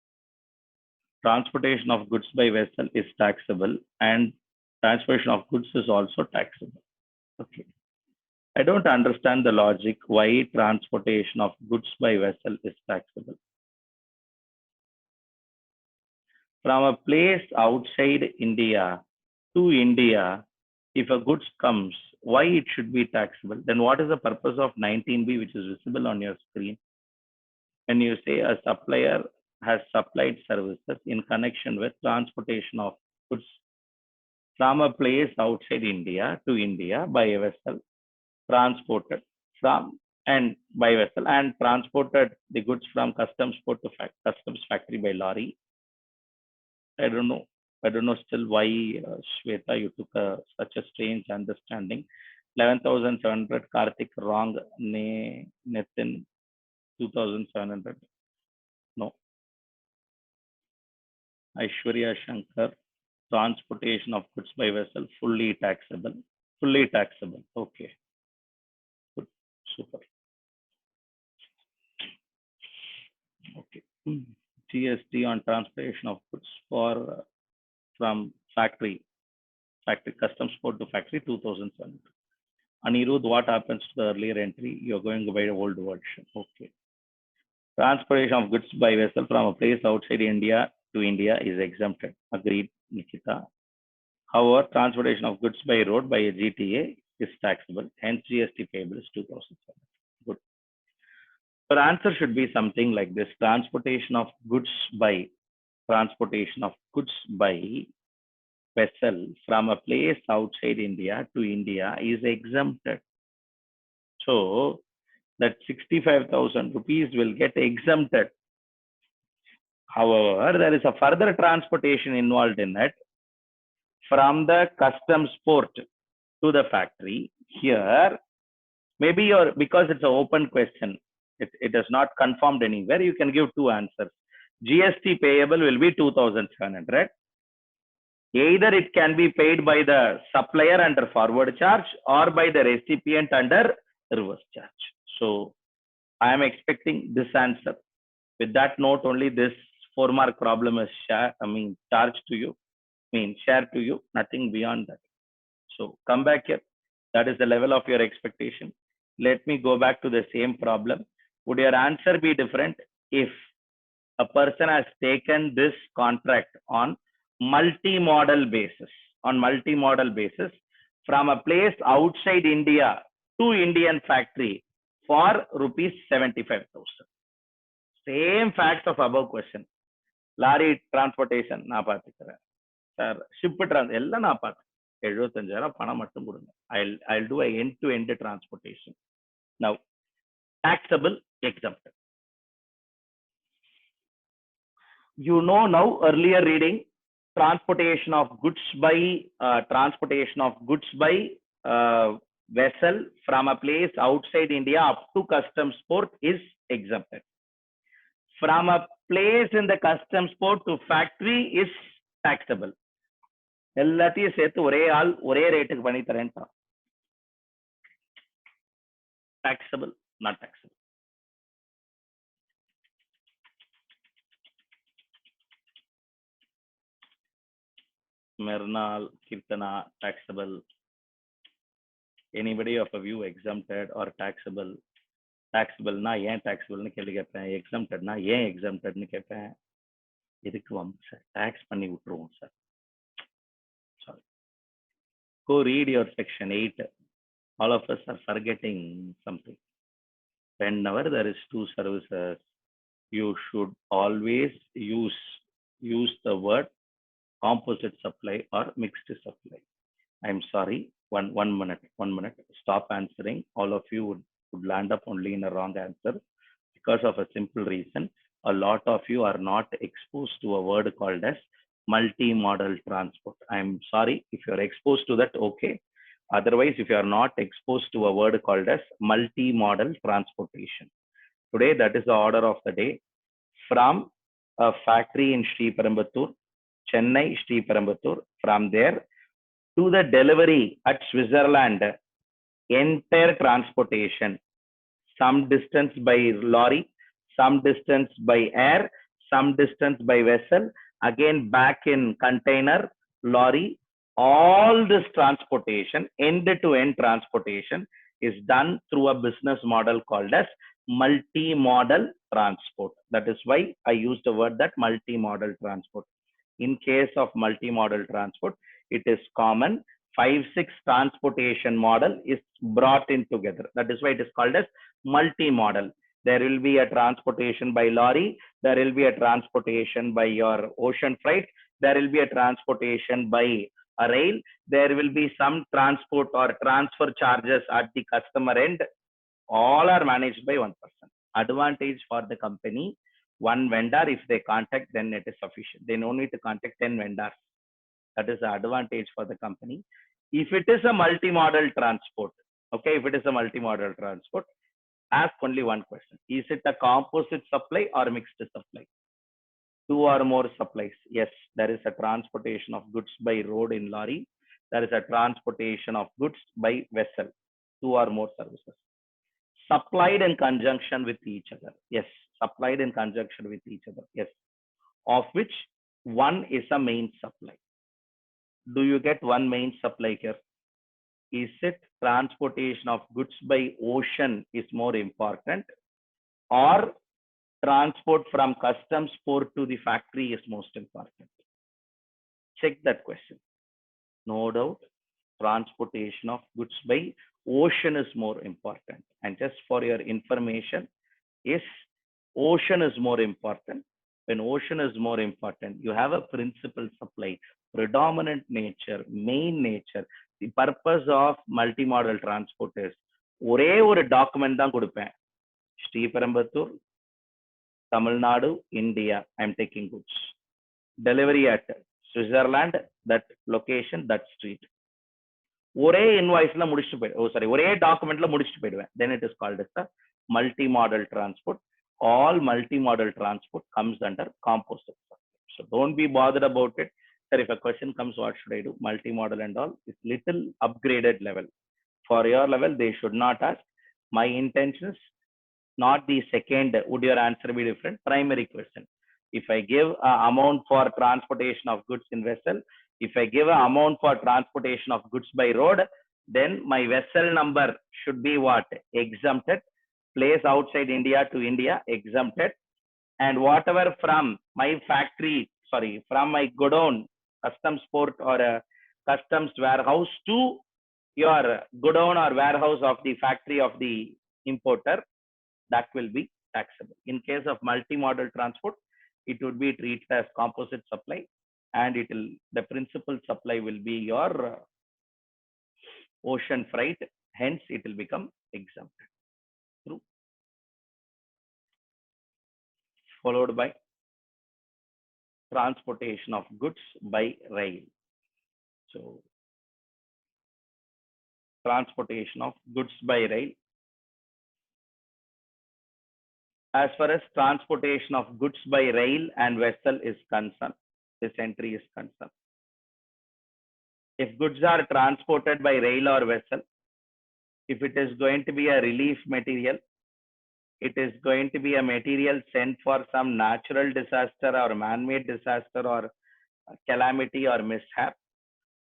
Transportation of goods by vessel is taxable and transportation of goods is also taxable. Okay. I don't understand the logic why transportation of goods by vessel is taxable. From a place outside India to India, if a goods comes, why it should be taxable? Then what is the purpose of 19B, which is visible on your screen? When you say a supplier has supplied services in connection with transportation of goods from a place outside India to India by a vessel, transported from and by vessel and transported the goods from customs port to customs factory by lorry. I don't know still why, Shweta, you took such a strange understanding. 11,700, Karthik, wrong. Nitin, 2,700. No. Aishwarya Shankar, transportation of goods by vessel, fully taxable. Fully taxable. Okay. Good. Super. Okay. GST on transportation of goods for from factory customs port to factory, 2,700. Anirudh, what happens to the earlier entry? You're going by the old version. Okay. Transportation of goods by vessel from a place outside India to India is exempted. Agreed, Nikita. However, transportation of goods by road by a GTA is taxable. Hence, GST payable is 2,700. Good. So answer should be something like this: transportation of goods by vessel from a place outside India to India is exempted. So that 65,000 rupees will get exempted. However, there is a further transportation involved in it from the customs port to the factory. Here, maybe because it's an open question, It is not confirmed anywhere. You can give two answers. GST payable will be 2,700. Either it can be paid by the supplier under forward charge or by the recipient under reverse charge. So I am expecting this answer. With that note, only this 4-mark problem is charged to you, shared to you, nothing beyond that. So come back here. That is the level of your expectation. Let me go back to the same problem. Would your answer be different if a person has taken this contract on multi-model basis, from a place outside India to Indian factory for rupees 75,000? Same facts of above question. Lorry transportation, na paathukuren. Sir, ship trans, ella na paathu. 75,000 panam mattum kudunga. I'll do a end-to-end transportation. Now, taxable exempt. You know now, earlier reading, transportation of goods by vessel from a place outside India up to customs port is exempted. From a place in the customs port to factory is taxable. எல்லாத்தையும் சேர்த்து ஒரே ஆள் ஒரே ரேட்டுக்கு பண்ணி தரேன். Taxable, not taxable. Mernal, Kirtana, taxable. Anybody of a view exempted or taxable? Taxable na yen taxable nu kelli keppen, exempted na yen exempted nu keppen. Idukku sir tax panni vitruvom sir. Sorry. Go read your section 8. All of us are forgetting something. Whenever there is two services, you should always use the word composite supply or mixed supply. I'm sorry, one minute. Stop answering. All of you would land up only in a wrong answer because of a simple reason. A lot of you are not exposed to a word called as multi-modal transport. I'm sorry if you're exposed to that, okay. Otherwise, if you are not exposed to a word called as multi-modal transportation. Today, that is the order of the day. From a factory in Sriperumbudur, Chennai, Sriperumbudur, from there to the delivery at Switzerland, entire transportation, some distance by lorry, some distance by air, some distance by vessel, again back in container, lorry, all this transportation, end-to-end transportation is done through a business model called as multi-modal transport. That is why I used the word that multi-modal transport. In case of multi-modal transport, it is common. 5-6 transportation model is brought in together. That is why it is called as multi-model. There will be a transportation by lorry. There will be a transportation by your ocean freight. There will be a transportation by a rail. There will be some transport or transfer charges at the customer end. All are managed by one person. Advantage for the company, one vendor, if they contact, then it is sufficient. They don't need to contact 10 vendors. That is the advantage for the company. If it is a multi-modal transport, okay, if it is a multi-modal transport, ask only one question. Is it a composite supply or mixed supply? 2 or more supplies. Yes, there is a transportation of goods by road in lorry. There is a transportation of goods by vessel. 2 or more services. Supplied in conjunction with each other. Yes, supplied in conjunction with each other. Yes, of which one is a main supply. Do you get one main supply here? Is it transportation of goods by ocean is more important, or transport from customs port to the factory is most important? Check that question. No doubt, transportation of goods by ocean is more important. And just for your information, yes, ocean is more important. When ocean is more important, you have a principal supply, predominant nature, main nature. The purpose of multimodal transport is ஒரே ஒரு document தான் கொடுப்பேன். Sriperumbudur, Tamil Nadu, India, I'm taking goods. Delivery at Switzerland, that location, that street. ஒரே இன்வாய்ஸ்ல முடிச்சுட்டு போயிடுவேன். ஒரே டாக்குமெண்ட்ல முடிச்சுட்டு போயிடுவேன். Then it is called as a multimodal transport. All multimodal transport comes under composite supply. So don't be bothered about it. Sir, if a question comes, what should I do? Multimodal and all, it's little upgraded level. For your level, they should not ask. My intention is not the second, would your answer be different? Primary question. If I give an amount for transportation of goods in vessel, if I give an amount for transportation of goods by road, then my vessel number should be what? Exempted. Place outside India to India, exempted. And whatever from my factory, from my godown, customs port or a customs warehouse to your godown or warehouse of the factory of the importer, that will be taxable. In case of multimodal transport, it would be treated as composite supply, and the principal supply will be your ocean freight. Hence, it will become exempted. True. Followed by transportation of goods by rail. So, transportation of goods by rail. As far as transportation of goods by rail and vessel is concerned, this entry is concerned. If goods are transported by rail or vessel, if it is going to be a relief material, it is going to be a material sent for some natural disaster or man-made disaster or calamity or mishap,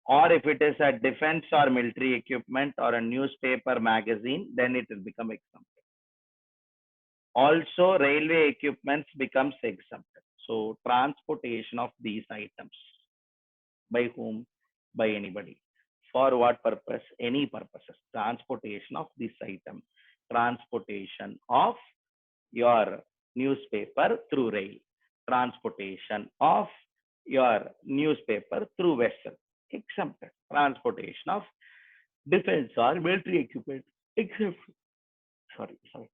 or if it is a defense or military equipment or a newspaper magazine, then it will become exempted. Also, railway equipments becomes exempted. So, transportation of these items, by whom? By anybody. For what purpose? Any purposes. Transportation of this item. Transportation of your newspaper through rail. Transportation of your newspaper through vessel. Exempted. Transportation of defense or military equipment. Exempted. Sorry.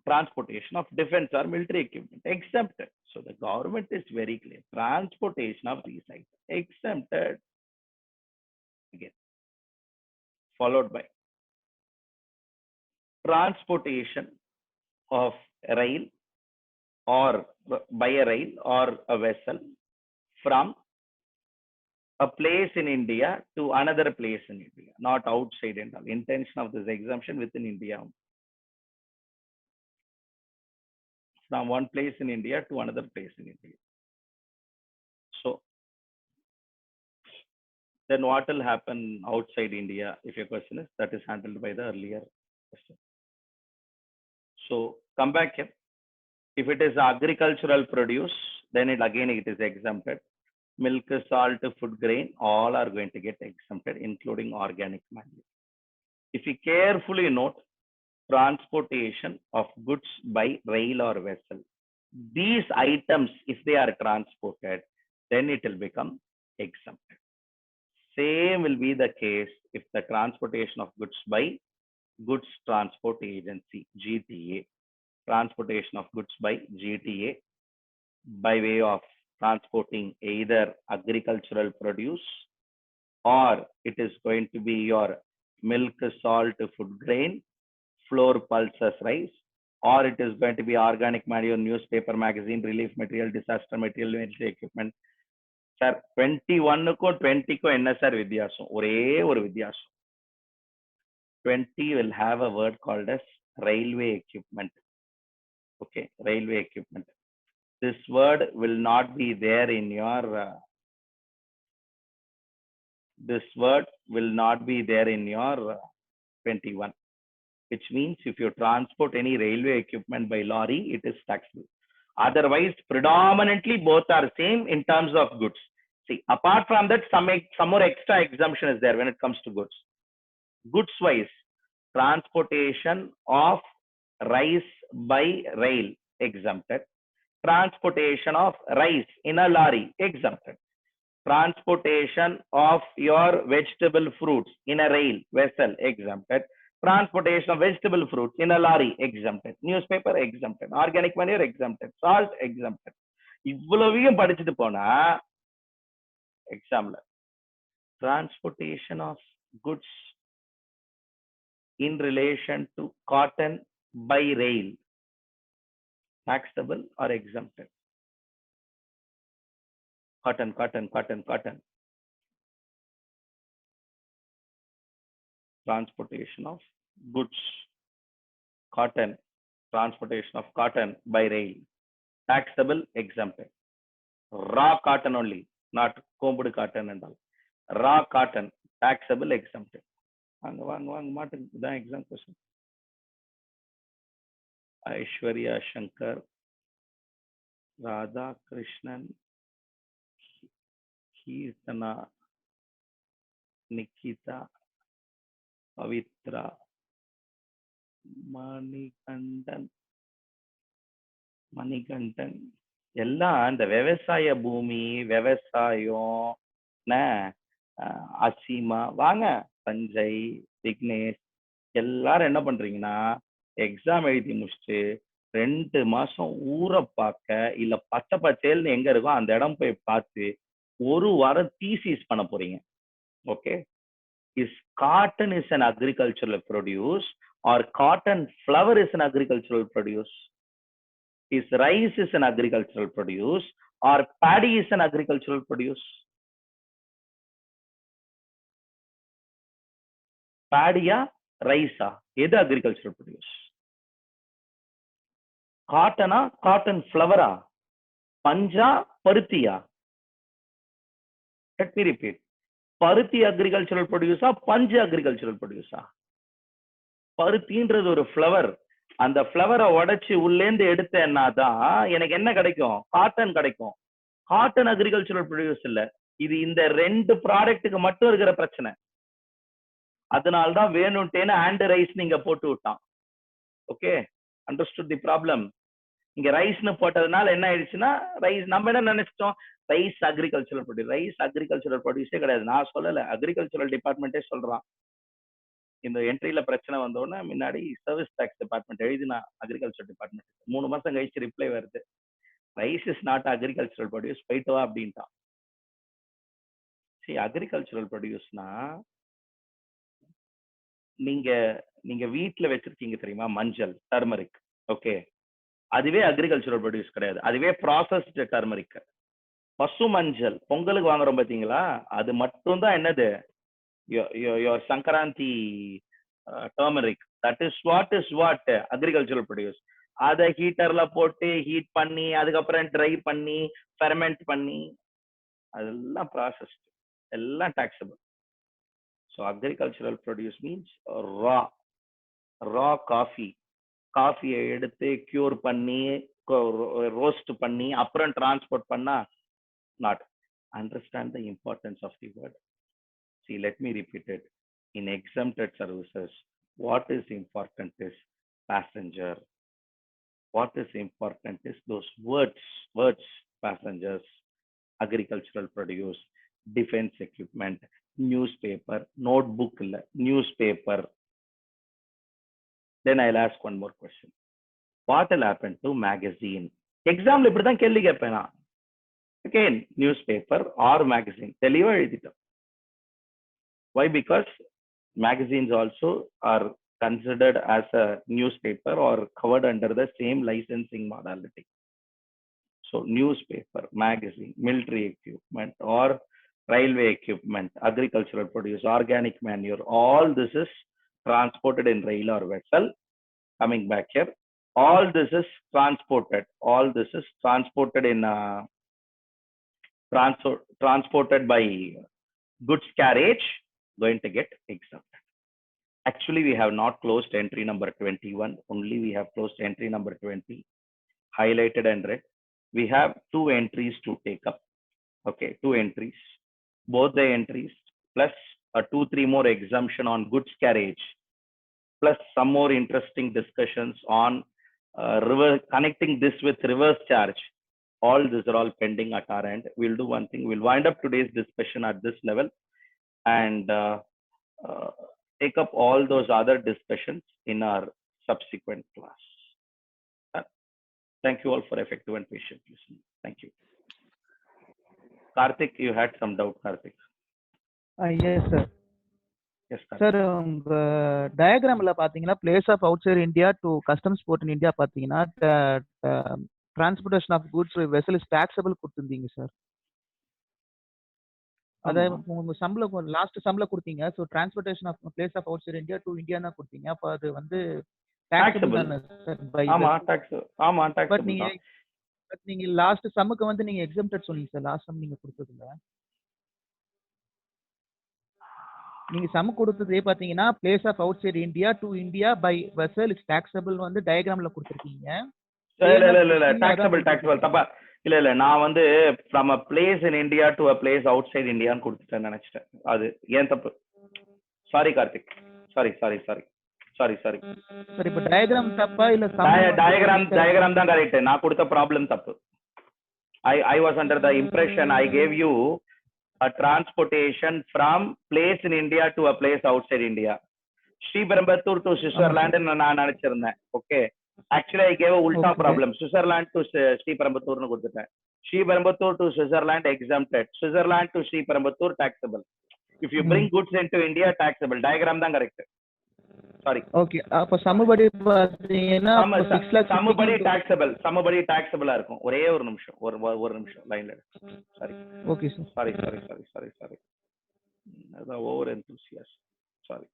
Transportation of defense or military equipment. Exempted. So the government is very clear. Transportation of these items. Exempted. Again. Followed by transportation of rail or by a rail or a vessel from a place in India to another place in India, not outside India. Intention of this exemption within India. From one place in India to another place in India. So then what will happen outside India? If your question is, that is handled by the earlier question. So come back here. If it is agricultural produce, then it is exempted. Milk, salt, food grain, all are going to get exempted, including organic matter. If you carefully note, transportation of goods by rail or vessel. These items, if they are transported, then it will become exempted. Same will be the case if the transportation of goods by Goods Transport Agency, GTA. Transportation of goods by GTA by way of transporting either agricultural produce, or it is going to be your milk, salt, food grain, flour, pulses, rice, or it is going to be organic matter, newspaper, magazine, relief material, disaster material, military equipment. Sir, 21க்கும் 20க்கும் என்ன sir வித்தியாசம்? ஒரே ஒரு வித்தியாசம். 20 will have a word called as railway equipment. Okay, railway equipment. This word will not be there in your 21, which means if you transport any railway equipment by lorry, it is taxable. Otherwise, predominantly both are same in terms of goods. See, apart from that, some more extra exemption is there when it comes to goods. Goods wise, transportation of rice by rail, exempted. Transportation of rice in a lorry, exempted. Transportation of your vegetable fruits in a rail vessel, exempted. Transportation of vegetable fruits in a lorry, exempted. Newspaper, exempted. Organic manure, exempted. Salt, exempted. இவ்வளவையும் படிச்சுட்டு போனா எக்ஸாம்ல transportation of goods in relation to cotton by rail, taxable or exempted? Cotton, cotton, cotton, cotton. Transportation of goods. Cotton, transportation of cotton by rail. Taxable, exempted. Raw cotton only, not combed cotton and all. Raw cotton, taxable, exempted. One exam question. Aishwarya Shankar, Radha Krishnan, Kirtana, Nikita, Pavitra, Manikandan, எல்லாம் இந்த விவசாய பூமி விவசாயம் அசீமா வாங்க சஞ்சய் விக்னேஷ் எல்லாரும் என்ன பண்றீங்கன்னா exam எழுதி முடிச்சுட்டு 2 மாசம் ஊரை பார்க்க இல்ல பச்சை பச்சேல்னு எங்க இருக்கோ அந்த இடம் போய் பார்த்து ஒரு வாரம் தீசிஸ் பண்ண போறீங்க. Okay, is cotton is an agricultural produce or cotton flower is an agricultural produce? Is rice is an agricultural produce or paddy is an agricultural produce? Paddy-யா rice-ஆ எது agricultural produce? காட்டனா காட்டன் ஃப்ளவரா பஞ்சா பருத்தியா? Let me repeat. பருத்தி agricultural produce-ஆ பஞ்சு agricultural produce-ஆ? பருத்தின்றது ஒரு flower. அந்த ஃப்ளவரை உடைச்சு உள்ளேந்து எடுத்தேன்னா தான் எனக்கு என்ன கிடைக்கும்? காட்டன் கிடைக்கும். காட்டன் அக்ரிகல்ச்சரல் ப்ரொடியூஸ் இல்ல. இது இந்த 2 ப்ராடக்ட்டுக்கு மட்டும் இருக்கிற பிரச்சனை. அதனால்தான் வேணும்ட்டேன்னு ஆண்ட் ரைஸ் நீங்க போட்டு விட்டான். Okay, understood the problem. இங்க ரைஸ்னு போட்டதுனால என்ன ஆயிடுச்சுன்னா ரைஸ் நம்ம என்ன நினைச்சிட்டோம்? Rice agricultural produce. Rice agricultural ப்ரொடியூஸே கிடையாது. நான் சொல்லல, அக்ரிகல்ச்சரல் டிபார்ட்மெண்ட்டே சொல்றான். இந்த என்ட்ரியில பிரச்சனை வந்தோடனே முன்னாடி சர்வீஸ் டாக்ஸ் டிபார்ட்மெண்ட் எழுதினா அக்ரிகல்ச்சர் டிபார்ட்மெண்ட் 3 மாசம் கழிச்சு ரிப்ளை வருது, rice is not agricultural produce, போயிட்டு வா அப்படின்ட்டான். சரி, அக்ரிகல்ச்சரல் ப்ரொடியூஸ்னா நீங்க வீட்டுல வச்சிருக்கீங்க தெரியுமா மஞ்சள், டர்மரிக். ஓகே, அதுவே அக்ரிகல்ச்சரல் ப்ரொடியூஸ் கிடையாது, அதுவே ப்ராசஸ்டு டர்மரிக். பசு மஞ்சள் பொங்கலுக்கு வாங்குறோம் பாத்தீங்களா, அது மட்டும் தான் என்னது your Sankaranti turmeric. That is what agricultural produce. அதை ஹீட்டர்ல போட்டு ஹீட் பண்ணி அதுக்கப்புறம் ட்ரை பண்ணி ஃபெர்மெண்ட் பண்ணி அதெல்லாம் ப்ராசஸ், எல்லாம் taxable. So agricultural produce means raw காஃபியை எடுத்து கியூர் பண்ணி ரோஸ்ட் பண்ணி அப்புறம் டிரான்ஸ்போர்ட் பண்ணா not. Understand the importance of the word. See, let me repeat it. In exempted services, what is important is passenger. What is important is those words, passengers, agricultural produce, defense equipment, newspaper, notebook, newspaper. Then I'll ask one more question. What will happen to magazine? Exam இப்படி தான் கேள்வி கேட்பேன் நான். Again, newspaper or magazine. தெளிவா எழுதிட்டோம். Why? Because magazines also are considered as a newspaper or covered under the same licensing modality. So newspaper, magazine, military equipment or railway equipment, agricultural produce, organic manure, all this is transported in rail or vessel. Coming back here, all this is transported. All this is transported in transported by goods carriage, going to get exempted. Actually, we have not closed entry number 21. Only we have closed entry number 20, highlighted and red. We have 2 entries to take up. Okay, 2 entries. Both the entries plus a 2-3 more exemption on goods carriage, plus some more interesting discussions on connecting this with reverse charge. All these are all pending at our end. We'll do one thing. We'll wind up today's discussion at this level and take up all those other discussions in our subsequent class. Thank you all for effective and patient listening. Thank you. Karthik, you had some doubt, Karthik. Yes, sir. Yes, sir. Sir உங்க டயக்ராம்ல பாத்தீங்கன்னா place of outside India to customs port in India பாத்தீங்கன்னா transportation of goods vessel is taxable கொடுத்துருந்தீங்க sir. அதை உங்க சம்பளம் last சம்பளம் கொடுத்தீங்க. So transportation of place of outside India to India தான் கொடுத்தீங்க. அப்போ அது வந்து Taxable. ஆமா டாக்ஸ் ஆமா பட் டாக்ஸபிள் நீங்க தான். பட் நீங்க லாஸ்ட் சம்முக்கு வந்து நீங்க எக்ஸம்ப்டட் சொன்னீங்க சார். லாஸ்ட் சம் நீங்க கொடுத்ததுல நீங்க சம் கொடுத்ததே பாத்தீங்கன்னா place of outside India to India by vessel is taxable வந்து டயக்ராம்ல கொடுத்துருக்கீங்க. இல்ல டாக்ஸபிள் தப்பா இல்ல நான் வந்து from a place in India to a place outside இந்தியான்னு கொடுத்துட்டேன்னு நினைச்சிட்டேன். அது ஏன் தப்பு? சாரி கார்த்திக், சாரி சார் இப்போ டயக்ராம் தப்பா இல்ல டயக்ராம் தான் கரெக்ட். நான் கொடுத்த ப்ராப்ளம் தப்பு. I was under the impression I gave you a transportation from place in India to a place outside India. Sriperumbudur to Switzerland நான் நினைச்சிருந்தேன். Okay, actually I gave a ulta problem. Switzerland to Sriperumbudur னு கொடுத்துட்டேன். Sriperumbudur to Switzerland exempted. Switzerland to Sriperumbudur taxable. If you bring goods into India taxable. Diagram தான் correct. Sorry. Okay, அப்ப சமபடி பாத்தீங்கன்னா 6 लाख சமபடி டாக்ஸபிளா இருக்கும். ஒரே ஒரு நிமிஷம் ஒரு நிமிஷம் லைன்ல. சாரி. Okay sir. சாரி. அது over enthusiast. Sorry.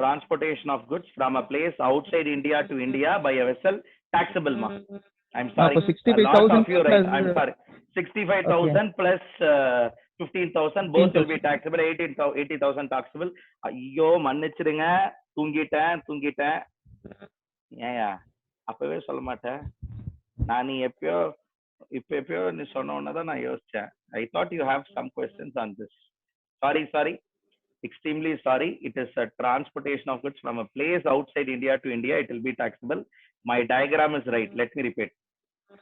Transportation of goods from a place outside India to India by a vessel taxable ma. I'm sorry. 65,000 right. I'm sorry. 65,000 plus 15,000 both will be taxable. 80,000 taxable. ஐயோ மன்னிச்சிடுங்க, தூங்கிட்டேன். ஏயா அப்பவே சொல்ல மாட்டேன். நான் நீ எப்பயோ நீ சொன்ன தான் நான் யோசிச்சேன். I thought you have some questions on this. Sorry. Extremely sorry. It is a transportation of goods from a place outside India to India. It will be taxable. My diagram is right. Let me repeat.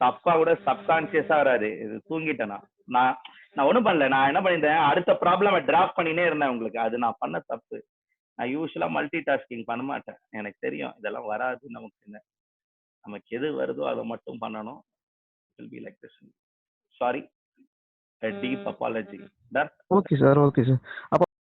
தப்பா கூட சப்கான்சியஸா வராது. இது தூங்கிட்டேனா நான் ஒண்ணும் பண்ணல. நான் என்ன பண்ணிருந்தேன், அடுத்த ப்ராப்ளம் டிராப் பண்ணினே இருந்தேன் உங்களுக்கு. அது நான் பண்ண தப்பு. நான் யூஸ்வலா மல்டி டாஸ்கிங் பண்ண மாட்டேன். எனக்கு தெரியும் இதெல்லாம் வராது. நமக்கு எது வருதோ அதை மட்டும் பண்ணணும். will be like this. Sorry. A deep apology. Okay sir. அப்ப